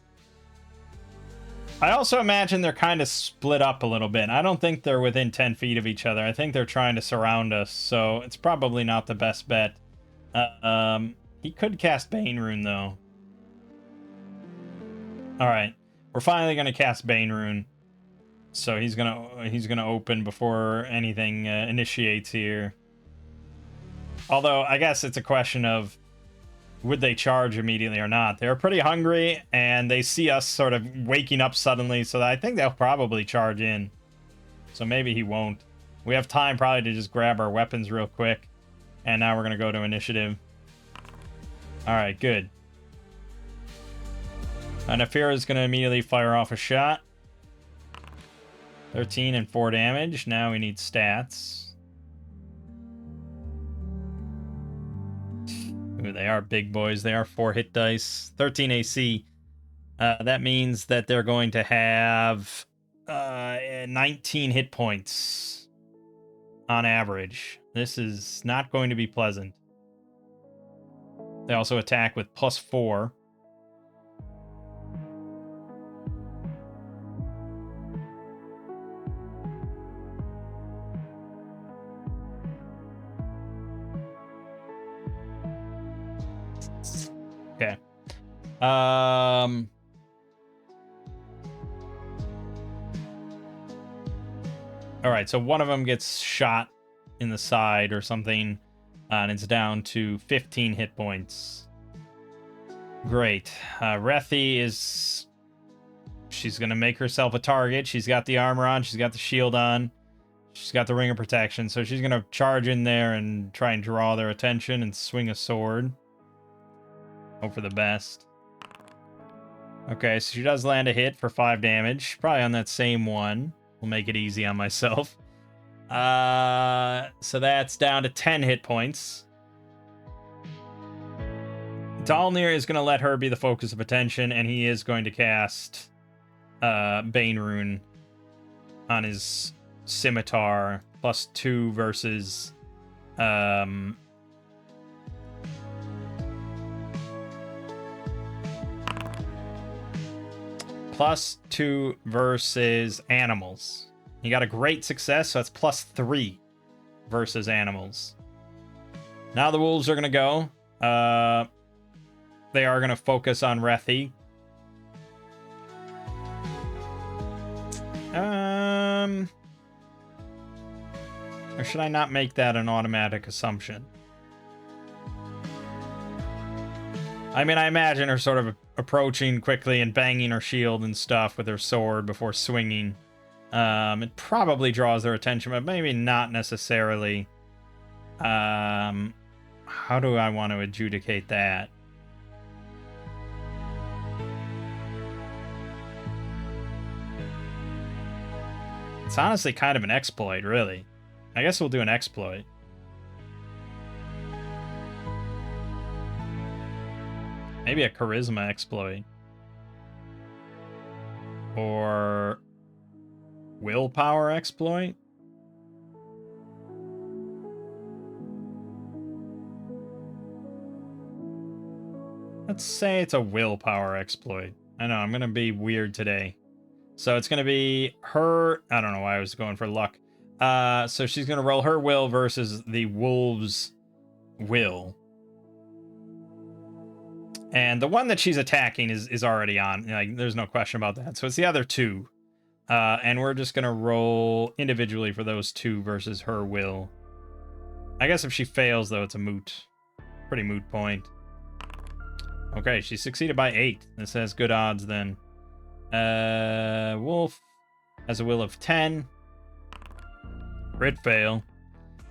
also imagine they're kind of split up a little bit. I don't think they're within 10 feet of each other. I think they're trying to surround us, so it's probably not the best bet. He could cast Bane Rune, though. Alright. We're finally going to cast Bane Rune. So he's gonna open before anything initiates here. Although, I guess it's a question of would they charge immediately or not. They're pretty hungry, and they see us sort of waking up suddenly, so I think they'll probably charge in. So maybe he won't. We have time probably to just grab our weapons real quick. And now we're going to go to initiative. Alright, good. Nefira is going to immediately fire off a shot. 13 and 4 damage. Now we need stats. Ooh, they are big boys. They are 4 hit dice. 13 AC. That means that they're going to have 19 hit points on average. This is not going to be pleasant. They also attack with +4. Okay. All right, so one of them gets shot in the side or something, and it's down to 15 hit points. Great. Rethi is... She's going to make herself a target. She's got the armor on. She's got the shield on. She's got the ring of protection. So she's going to charge in there and try and draw their attention and swing a sword. Hope for the best. Okay, so she does land a hit for 5 damage. Probably on that same one. We'll make it easy on myself. So that's down to 10 hit points. Dalnir is going to let her be the focus of attention, and he is going to cast Bane Rune on his scimitar, +2 versus +2 versus animals. You got a great success, so that's +3 versus animals. Now the wolves are going to go. They are going to focus on Rethi. Or should I not make that an automatic assumption? I mean, I imagine her sort of approaching quickly and banging her shield and stuff with her sword before swinging. It probably draws their attention, but maybe not necessarily. How do I want to adjudicate that? It's honestly kind of an exploit, really. I guess we'll do an exploit. Maybe a charisma exploit. Or willpower exploit? Let's say it's a willpower exploit. I know, I'm going to be weird today. So it's going to be her... I don't know why I was going for luck. So she's going to roll her will versus the wolves' will. And the one that she's attacking is already on. Like, there's no question about that. So it's the other two. And we're just going to roll individually for those two versus her will. I guess if she fails, though, it's a pretty moot point. Okay, she succeeded by 8. This has good odds, then. Wolf has a will of 10. Crit fail.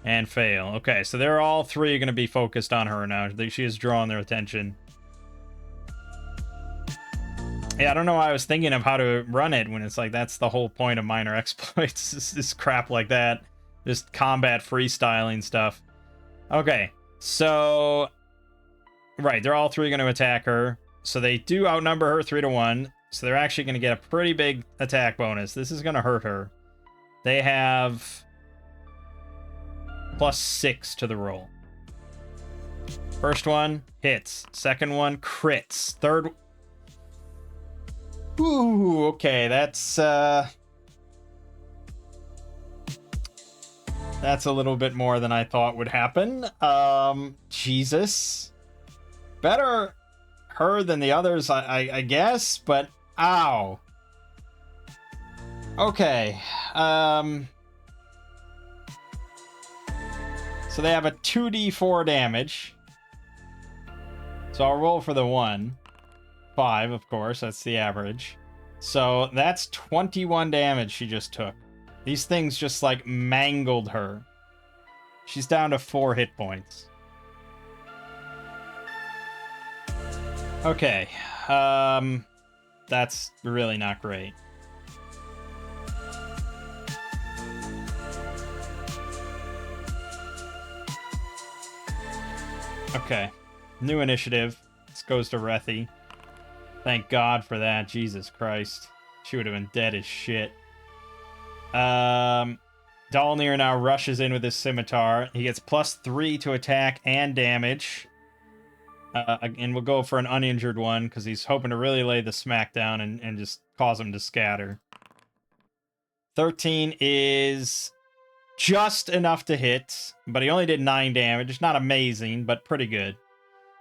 And fail. Okay, so they're all three going to be focused on her now. She has drawn their attention. Yeah, I don't know why I was thinking of how to run it when it's like that's the whole point of minor exploits. This crap like that. Just combat freestyling stuff. Okay, so... Right, they're all three going to attack her. So they do outnumber her 3-1. So they're actually going to get a pretty big attack bonus. This is going to hurt her. They have... +6 to the roll. First one hits. Second one crits. Third... Ooh, okay, that's a little bit more than I thought would happen. Jesus. Better her than the others, I guess, but ow. Okay. So they have a 2d4 damage. So I'll roll for the 1. 5, of course, that's the average. So that's 21 damage she just took. These things just like mangled her. She's down to 4 hit points. Okay. That's really not great. Okay. New initiative. This goes to Rethi. Thank God for that. Jesus Christ. She would have been dead as shit. Dalnir now rushes in with his scimitar. He gets +3 to attack and damage. And we'll go for an uninjured one, because he's hoping to really lay the smack down and just cause him to scatter. 13 is just enough to hit, but he only did 9 damage. Not amazing, but pretty good.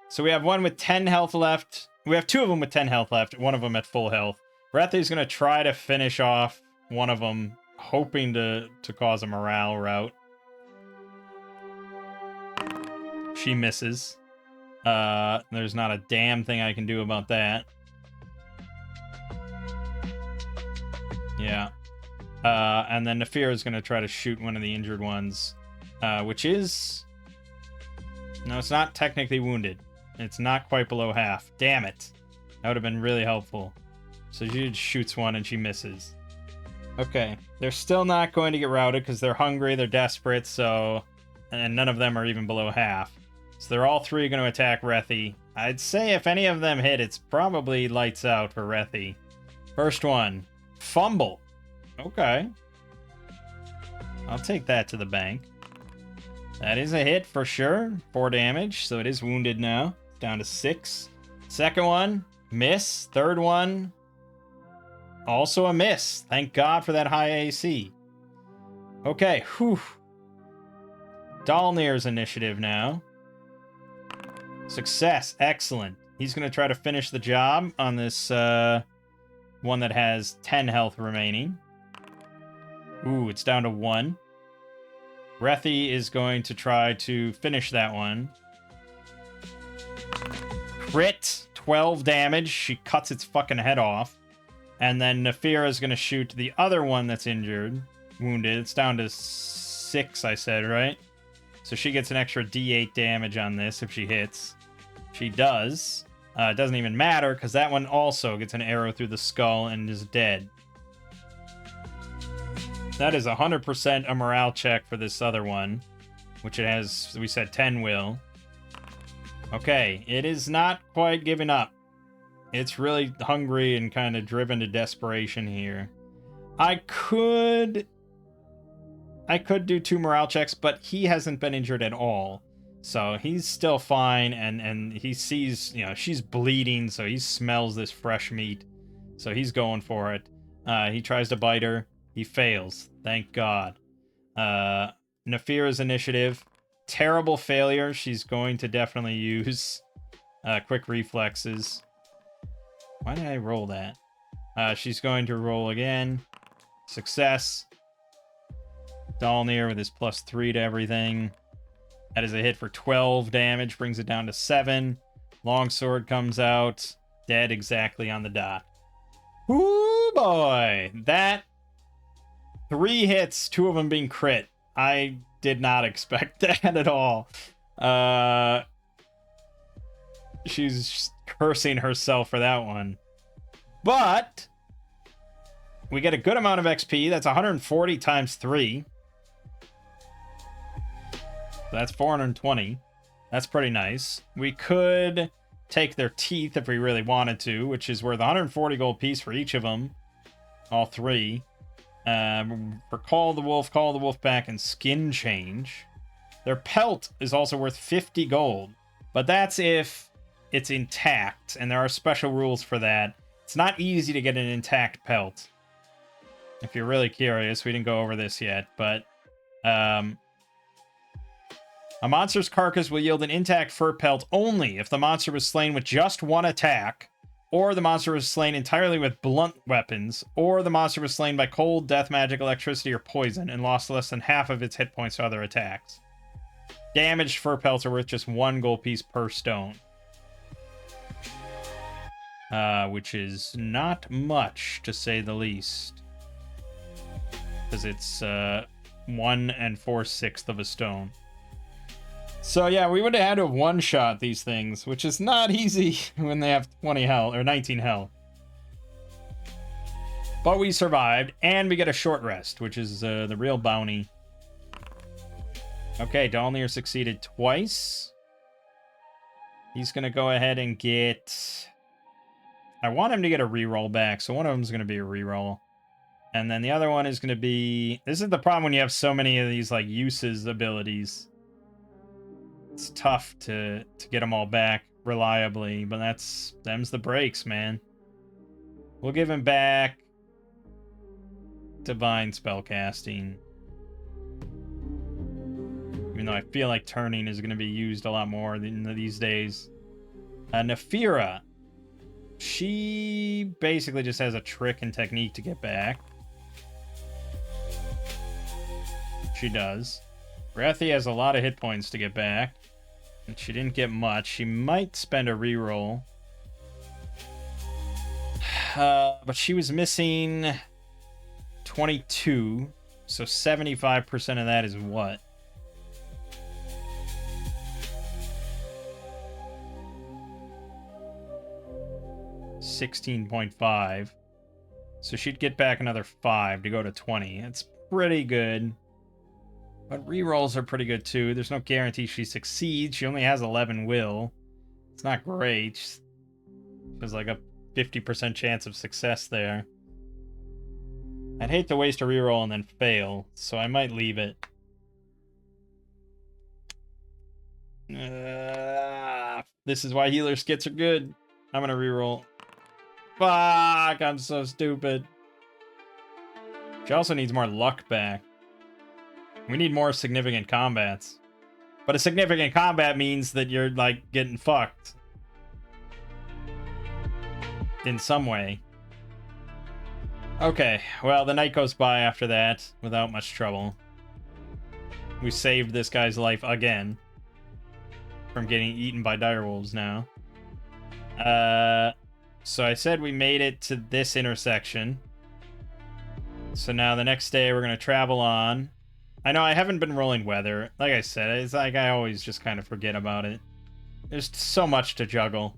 So we have one with 10 health left. We have 2 of them with 10 health left, one of them at full health. Rethi's going to try to finish off one of them, hoping to cause a morale rout. She misses. There's not a damn thing I can do about that. Yeah. And then Nafir is going to try to shoot one of the injured ones, which is... No, it's not technically wounded. It's not quite below half. Damn it. That would have been really helpful. So she shoots one and she misses. Okay. They're still not going to get routed because they're hungry, they're desperate, so... And none of them are even below half. So they're all three going to attack Rethi. I'd say if any of them hit, it's probably lights out for Rethi. First one. Fumble. Okay. I'll take that to the bank. That is a hit for sure. 4 damage, so it is wounded now. Down to 6. Second one, miss. Third one, also a miss. Thank God for that high AC. Okay, whew. Dalnir's initiative now. Success, excellent. He's going to try to finish the job on this one that has 10 health remaining. Ooh, it's down to 1. Breathy is going to try to finish that one. Crit, 12 damage. She cuts its fucking head off. And then Nefira is going to shoot the other one that's injured, wounded. It's down to 6, I said, right? So she gets an extra D8 damage on this if she hits. She does. It doesn't even matter, because that one also gets an arrow through the skull and is dead. That is 100% a morale check for this other one, which it has, we said, 10 will. Okay, it is not quite giving up. It's really hungry and kind of driven to desperation here. I could do 2 morale checks, but he hasn't been injured at all. So he's still fine, and he sees, you know, she's bleeding, so he smells this fresh meat. So he's going for it. He tries to bite her. He fails. Thank God. Nefira's initiative. Terrible failure. She's going to definitely use quick reflexes. Why did I roll that? She's going to roll again. Success. Dalnir with his +3 to everything. That is a hit for 12 damage. Brings it down to 7. Longsword comes out. Dead exactly on the dot. Ooh, boy. That... 3 hits, 2 of them being crit. I did not expect that at all. She's cursing herself for that one. But we get a good amount of XP. That's 140 times 3. That's 420. That's pretty nice. We could take their teeth if we really wanted to, which is worth 140 gold piece for each of them. All 3. For Call the Wolf back, and Skin Change. Their pelt is also worth 50 gold, but that's if it's intact, and there are special rules for that. It's not easy to get an intact pelt. If you're really curious, we didn't go over this yet, but a monster's carcass will yield an intact fur pelt only if the monster was slain with just 1 attack, or the monster was slain entirely with blunt weapons, or the monster was slain by cold, death magic, electricity, or poison, and lost less than half of its hit points to other attacks. Damaged fur pelts are worth just 1 gold piece per stone. Which is not much, to say the least. Because it's 1 4/6 of a stone. So yeah, we would have had to one-shot these things, which is not easy when they have 20 health, or 19 health. But we survived, and we get a short rest, which is the real bounty. Okay, Dalnir succeeded twice. He's going to go ahead and get... I want him to get a reroll back, so one of them is going to be a reroll. And then the other one is going to be... This is the problem when you have so many of these, like, uses abilities. It's tough to get them all back reliably, but them's the breaks, man. We'll give him back Divine Spellcasting. Even though I feel like turning is going to be used a lot more these days. Nefira. She basically just has a trick and technique to get back. She does. Breathy has a lot of hit points to get back. And she didn't get much. She might spend a reroll. But she was missing 22. So 75% of that is what? $16.5. So she'd get back another 5 to go to 20. It's pretty good. But rerolls are pretty good too. There's no guarantee she succeeds. She only has 11 will. It's not great. There's like a 50% chance of success there. I'd hate to waste a reroll and then fail, so I might leave it. This is why healer skits are good. I'm gonna reroll. Fuck, I'm so stupid. She also needs more luck back. We need more significant combats. But a significant combat means that you're, like, getting fucked. In some way. Okay, well, the night goes by after that without much trouble. We saved this guy's life again from getting eaten by direwolves now. So I said we made it to this intersection. So now the next day we're going to travel on. I know I haven't been rolling weather. Like I said, it's like I always just kind of forget about it. There's so much to juggle.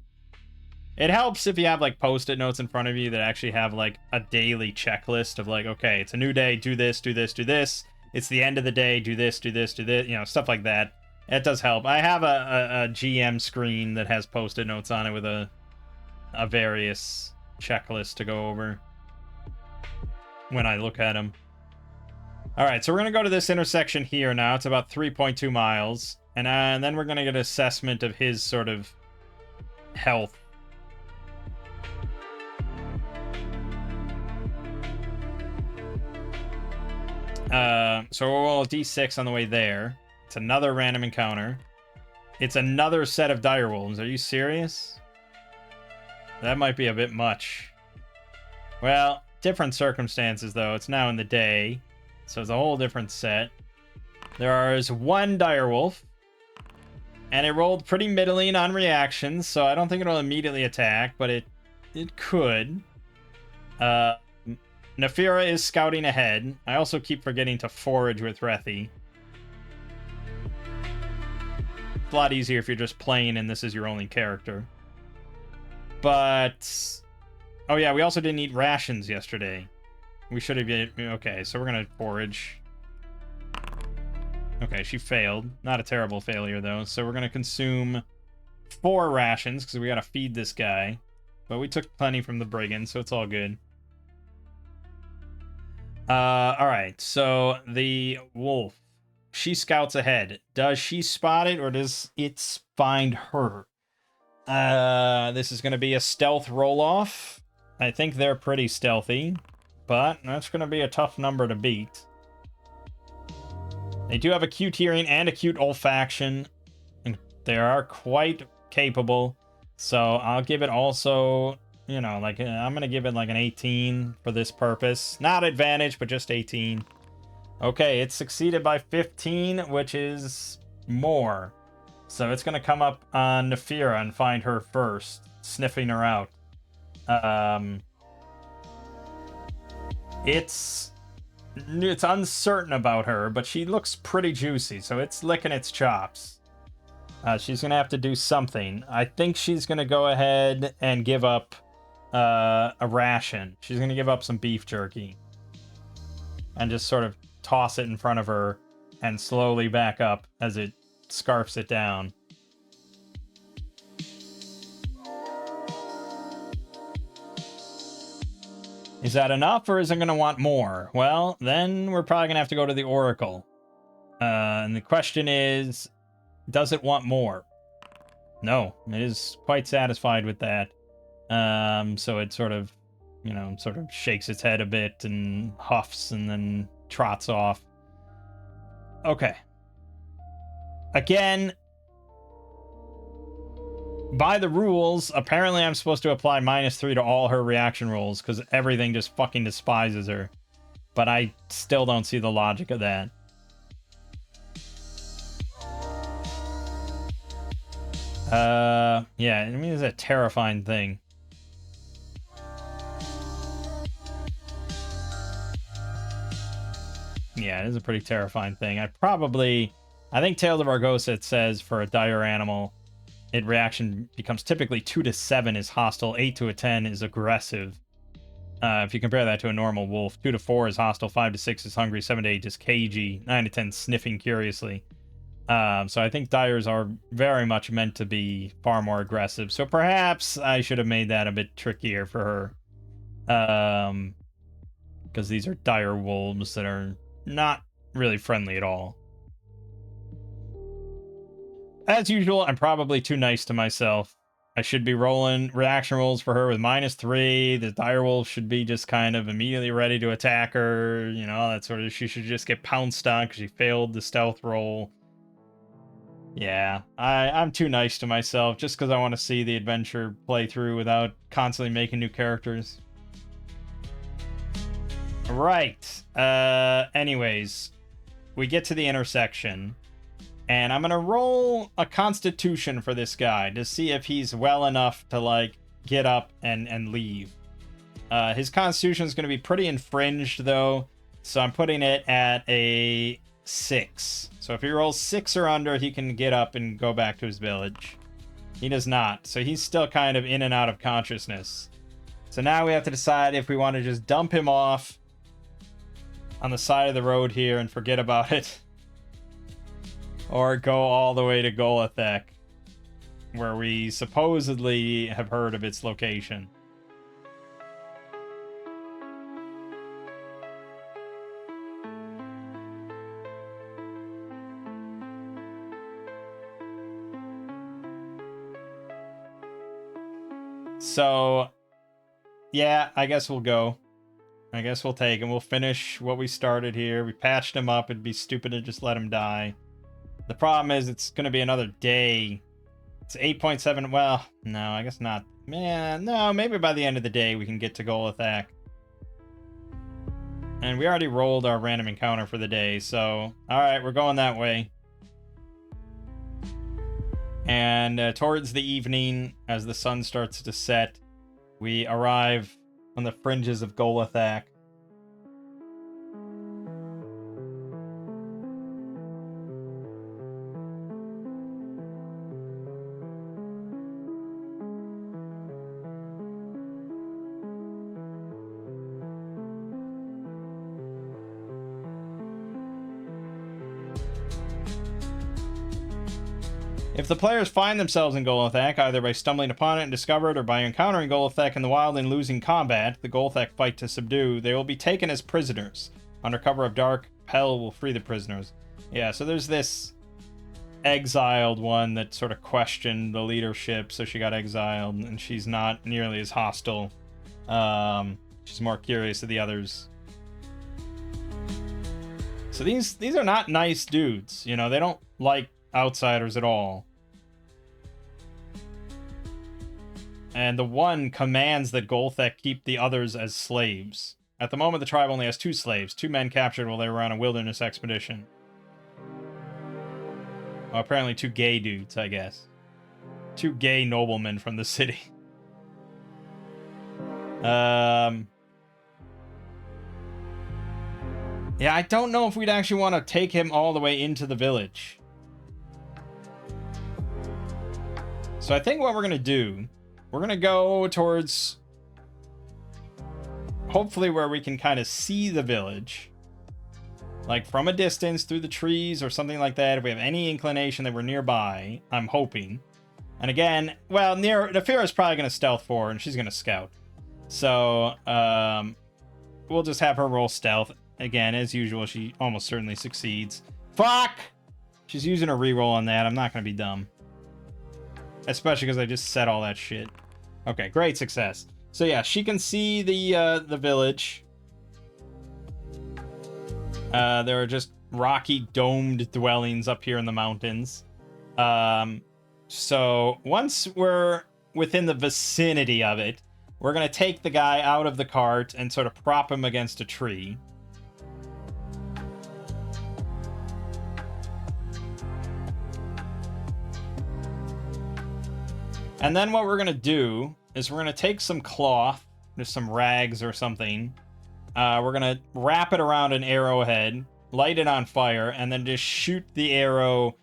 It helps if you have, like, post-it notes in front of you that actually have, like, a daily checklist of, like, okay, it's a new day, do this, do this, do this. It's the end of the day, do this, do this, do this, you know, stuff like that. It does help. I have a GM screen that has post-it notes on it with a various checklist to go over when I look at them. All right, so we're going to go to this intersection here now. It's about 3.2 miles. And then we're going to get an assessment of his sort of health. So we'll roll a d6 on the way there. It's another random encounter. It's another set of direwolves. Are you serious? That might be a bit much. Well, different circumstances, though. It's now in the day, so it's a whole different set. There is one direwolf, and it rolled pretty middling on reactions, so I don't think it'll immediately attack, but it could. Nefira is scouting ahead. I also keep forgetting to forage with Rethi. It's a lot easier if you're just playing and this is your only character. But... oh yeah, we also didn't eat rations yesterday. We should have been... okay, so we're gonna forage. Okay, she failed. Not a terrible failure, though. So we're gonna consume 4 rations, because we gotta feed this guy. But we took plenty from the brigand, so it's all good. Alright, so the wolf. She scouts ahead. Does she spot it, or does it find her? This is going to be a stealth roll-off. I think they're pretty stealthy, but that's going to be a tough number to beat. They do have acute hearing and acute olfaction, and they are quite capable, so I'll give it also... you know, like, I'm going to give it like an 18 for this purpose. Not advantage, but just 18. Okay, it's succeeded by 15, which is more. So it's going to come up on Nefira and find her first, sniffing her out. It's uncertain about her, but she looks pretty juicy, so it's licking its chops. She's going to have to do something. I think she's going to go ahead and give up a ration. She's going to give up some beef jerky. And just sort of toss it in front of her and slowly back up as it scarfs it down. Is that enough, or is it going to want more? Well, then we're probably going to have to go to the Oracle. And the question is, does it want more? No, it is quite satisfied with that. So it sort of, you know, sort of shakes its head a bit and huffs and then trots off. Okay. Again, by the rules, apparently I'm supposed to apply -3 to all her reaction rolls because everything just fucking despises her. But I still don't see the logic of that. Yeah, I mean, it's a terrifying thing. Yeah, it is a pretty terrifying thing. I think Tales of Argosa, it says for a dire animal, its reaction becomes typically 2 to 7 is hostile, 8 to a 10 is aggressive. If you compare that to a normal wolf, 2 to 4 is hostile, 5 to 6 is hungry, 7 to 8 is cagey, 9 to 10 sniffing curiously. So I think Dyers are very much meant to be far more aggressive. So perhaps I should have made that a bit trickier for her. Because these are dire wolves that are not really friendly at all. As usual, I'm probably too nice to myself. I should be rolling reaction rolls for her with -3. The direwolf should be just kind of immediately ready to attack her. You know, that sort of. She should just get pounced on because she failed the stealth roll. Yeah, I'm too nice to myself just because I want to see the adventure play through without constantly making new characters. Right. Anyways, we get to the intersection. And I'm going to roll a constitution for this guy to see if he's well enough to, like, get up and leave. His constitution is going to be pretty infringed, though. So I'm putting it at a 6. So if he rolls 6 or under, he can get up and go back to his village. He does not. So he's still kind of in and out of consciousness. So now we have to decide if we want to just dump him off on the side of the road here and forget about it. Or go all the way to Golathek, where we supposedly have heard of its location. So, yeah, I guess we'll go. I guess we'll take him. We'll finish what we started here. We patched him up. It'd be stupid to just let him die. The problem is it's going to be another day. It's 8.7. Well, no, I guess not. Man, no, maybe by the end of the day we can get to Golathek. And we already rolled our random encounter for the day, so... Alright, we're going that way. And towards the evening, as the sun starts to set, we arrive on the fringes of Golathek. If the players find themselves in Golathek, either by stumbling upon it and discover it, or by encountering Golathek in the wild and losing combat, the Golathek fight to subdue, they will be taken as prisoners. Under cover of dark, Pell will free the prisoners. Yeah, so there's this exiled one that sort of questioned the leadership, so she got exiled, and she's not nearly as hostile. She's more curious of the others. So these are not nice dudes, you know, they don't like outsiders at all. And the one commands that Golathek keep the others as slaves. At the moment, the tribe only has 2 slaves, 2 men captured while they were on a wilderness expedition. Well, apparently 2 gay dudes, I guess. 2 gay noblemen from the city. Yeah, I don't know if we'd actually want to take him all the way into the village. So I think what we're going to do, we're going to go towards, hopefully where we can kind of see the village. Like from a distance through the trees or something like that. If we have any inclination that we're nearby, I'm hoping. And again, well, Nefira is probably going to stealth forward and she's going to scout. So we'll just have her roll stealth. Again, as usual, she almost certainly succeeds. Fuck! She's using a reroll on that. I'm not going to be dumb. Especially because I just said all that shit. Okay, great success. So yeah, she can see the village. There are just rocky domed dwellings up here in the mountains. So once we're within the vicinity of it, we're going to take the guy out of the cart and sort of prop him against a tree. And then what we're going to do is we're going to take some cloth, just some rags or something. We're going to wrap it around an arrowhead, light it on fire, and then just shoot the arrow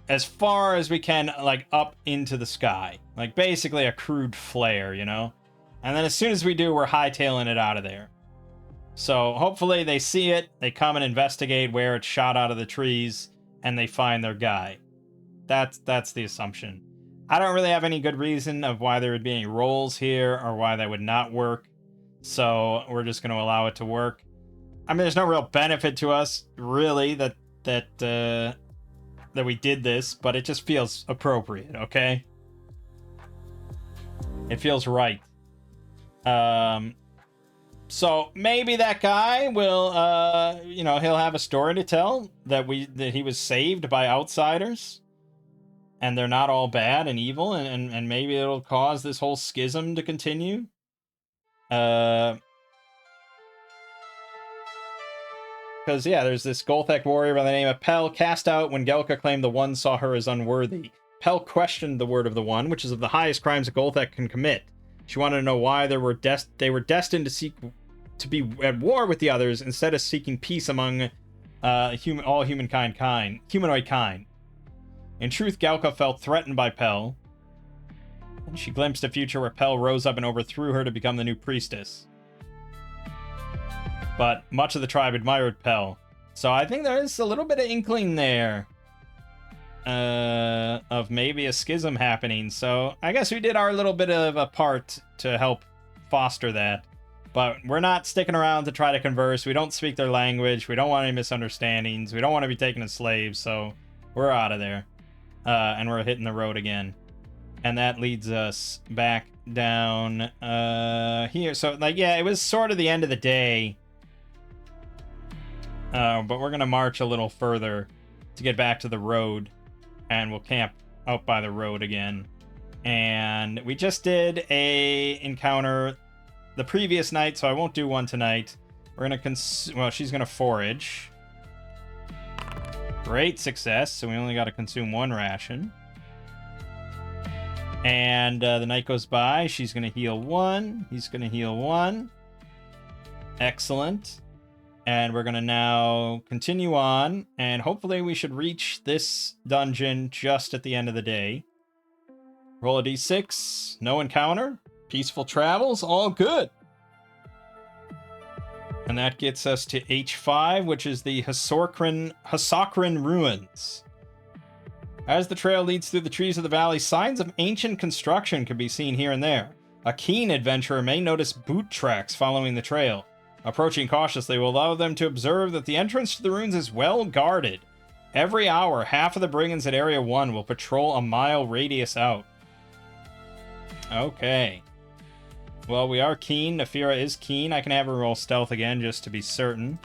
as far as we can, like, up into the sky. Like, basically a crude flare, you know? And then as soon as we do, we're hightailing it out of there. So hopefully they see it, they come and investigate where it's shot out of the trees, and they find their guy. That's the assumption. I don't really have any good reason of why there would be any rolls here or why that would not work. So we're just going to allow it to work. I mean, there's no real benefit to us, really, that that we did this, but it just feels appropriate, okay? It feels right. So maybe that guy will, you know, he'll have a story to tell that he was saved by outsiders, and they're not all bad and evil, and maybe it'll cause this whole schism to continue. Because, yeah, there's this Golthek warrior by the name of Pel, cast out when Gelka claimed the One saw her as unworthy. Pel questioned the word of the One, which is of the highest crimes a Golthek can commit. She wanted to know why they were destined to be at war with the others instead of seeking peace among all humanoid kind. In truth, Galka felt threatened by Pel, and she glimpsed a future where Pel rose up and overthrew her to become the new priestess. But much of the tribe admired Pel, so I think there is a little bit of inkling there of maybe a schism happening. So I guess we did our little bit of a part to help foster that. But we're not sticking around to try to converse. We don't speak their language. We don't want any misunderstandings. We don't want to be taken as slaves. So we're out of there. And we're hitting the road again. And that leads us back down here. So, like, yeah, it was sort of the end of the day. But we're going to march a little further to get back to the road. And we'll camp out by the road again. And we just did a encounter the previous night, so I won't do one tonight. We're going to well, she's going to forage. Great success, so we only got to consume one ration. And the night goes by. She's going to heal one. He's going to heal one. Excellent. And we're going to now continue on, and hopefully we should reach this dungeon just at the end of the day. Roll a d6, no encounter, peaceful travels, all good. And that gets us to H5, which is the Hasokran Ruins. As the trail leads through the trees of the valley, signs of ancient construction can be seen here and there. A keen adventurer may notice boot tracks following the trail. Approaching cautiously will allow them to observe that the entrance to the ruins is well guarded. Every hour, half of the brigands at Area 1 will patrol a mile radius out. Okay. Well, we are keen. Nafira is keen. I can have her roll stealth again just to be certain.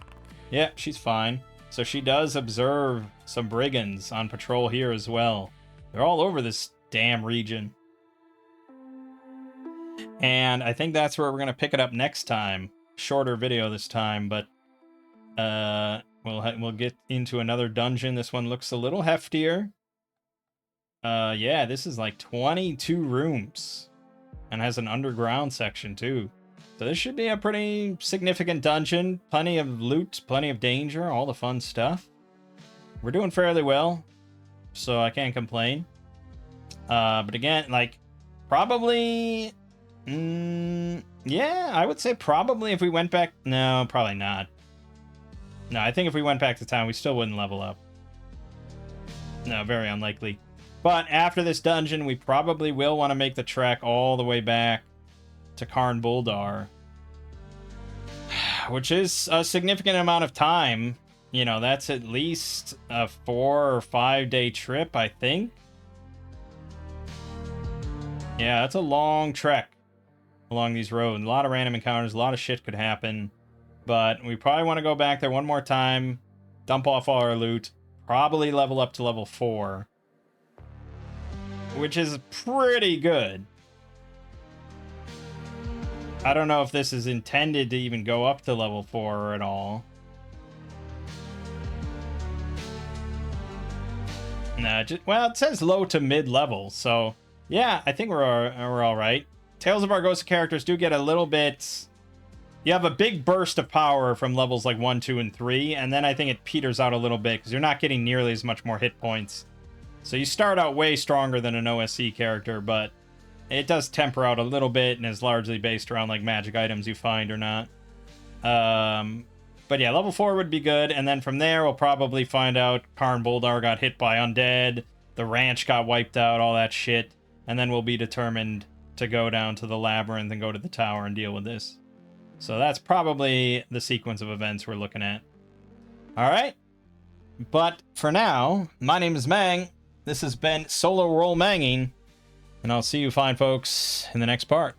Yep, she's fine. So she does observe some brigands on patrol here as well. They're all over this damn region. And I think that's where we're going to pick it up next time. Shorter video this time, but we'll get into another dungeon. This one looks a little heftier. Yeah, this is like 22 rooms and has an underground section too. So this should be a pretty significant dungeon. Plenty of loot, plenty of danger, all the fun stuff. We're doing fairly well, so I can't complain. But again, like, probably... yeah, I would say probably if we went back... No, probably not. No, I think if we went back to town, we still wouldn't level up. No, very unlikely. But after this dungeon, we probably will want to make the trek all the way back to Karn Buldar. Which is a significant amount of time. You know, that's at least a 4 or 5 day trip, I think. Yeah, that's a long trek along these roads. A lot of random encounters, a lot of shit could happen. But we probably want to go back there one more time, dump off all our loot, probably level up to level 4. Which is pretty good. I don't know if this is intended to even go up to level 4 at all. Nah, well, it says low to mid level, so yeah, I think we're all right. Tales of Argosa characters do get a little bit... You have a big burst of power from levels like 1, 2, and 3, and then I think it peters out a little bit because you're not getting nearly as much more hit points. So you start out way stronger than an OSC character, but it does temper out a little bit and is largely based around like magic items you find or not. But yeah, level 4 would be good, and then from there we'll probably find out Karn Buldar got hit by undead, the ranch got wiped out, all that shit, and then we'll be determined to go down to the labyrinth and go to the tower and deal with this. So that's probably the sequence of events we're looking at. All right. But for now, my name is Mang. This has been Solo Roll Manging, and I'll see you fine folks in the next part.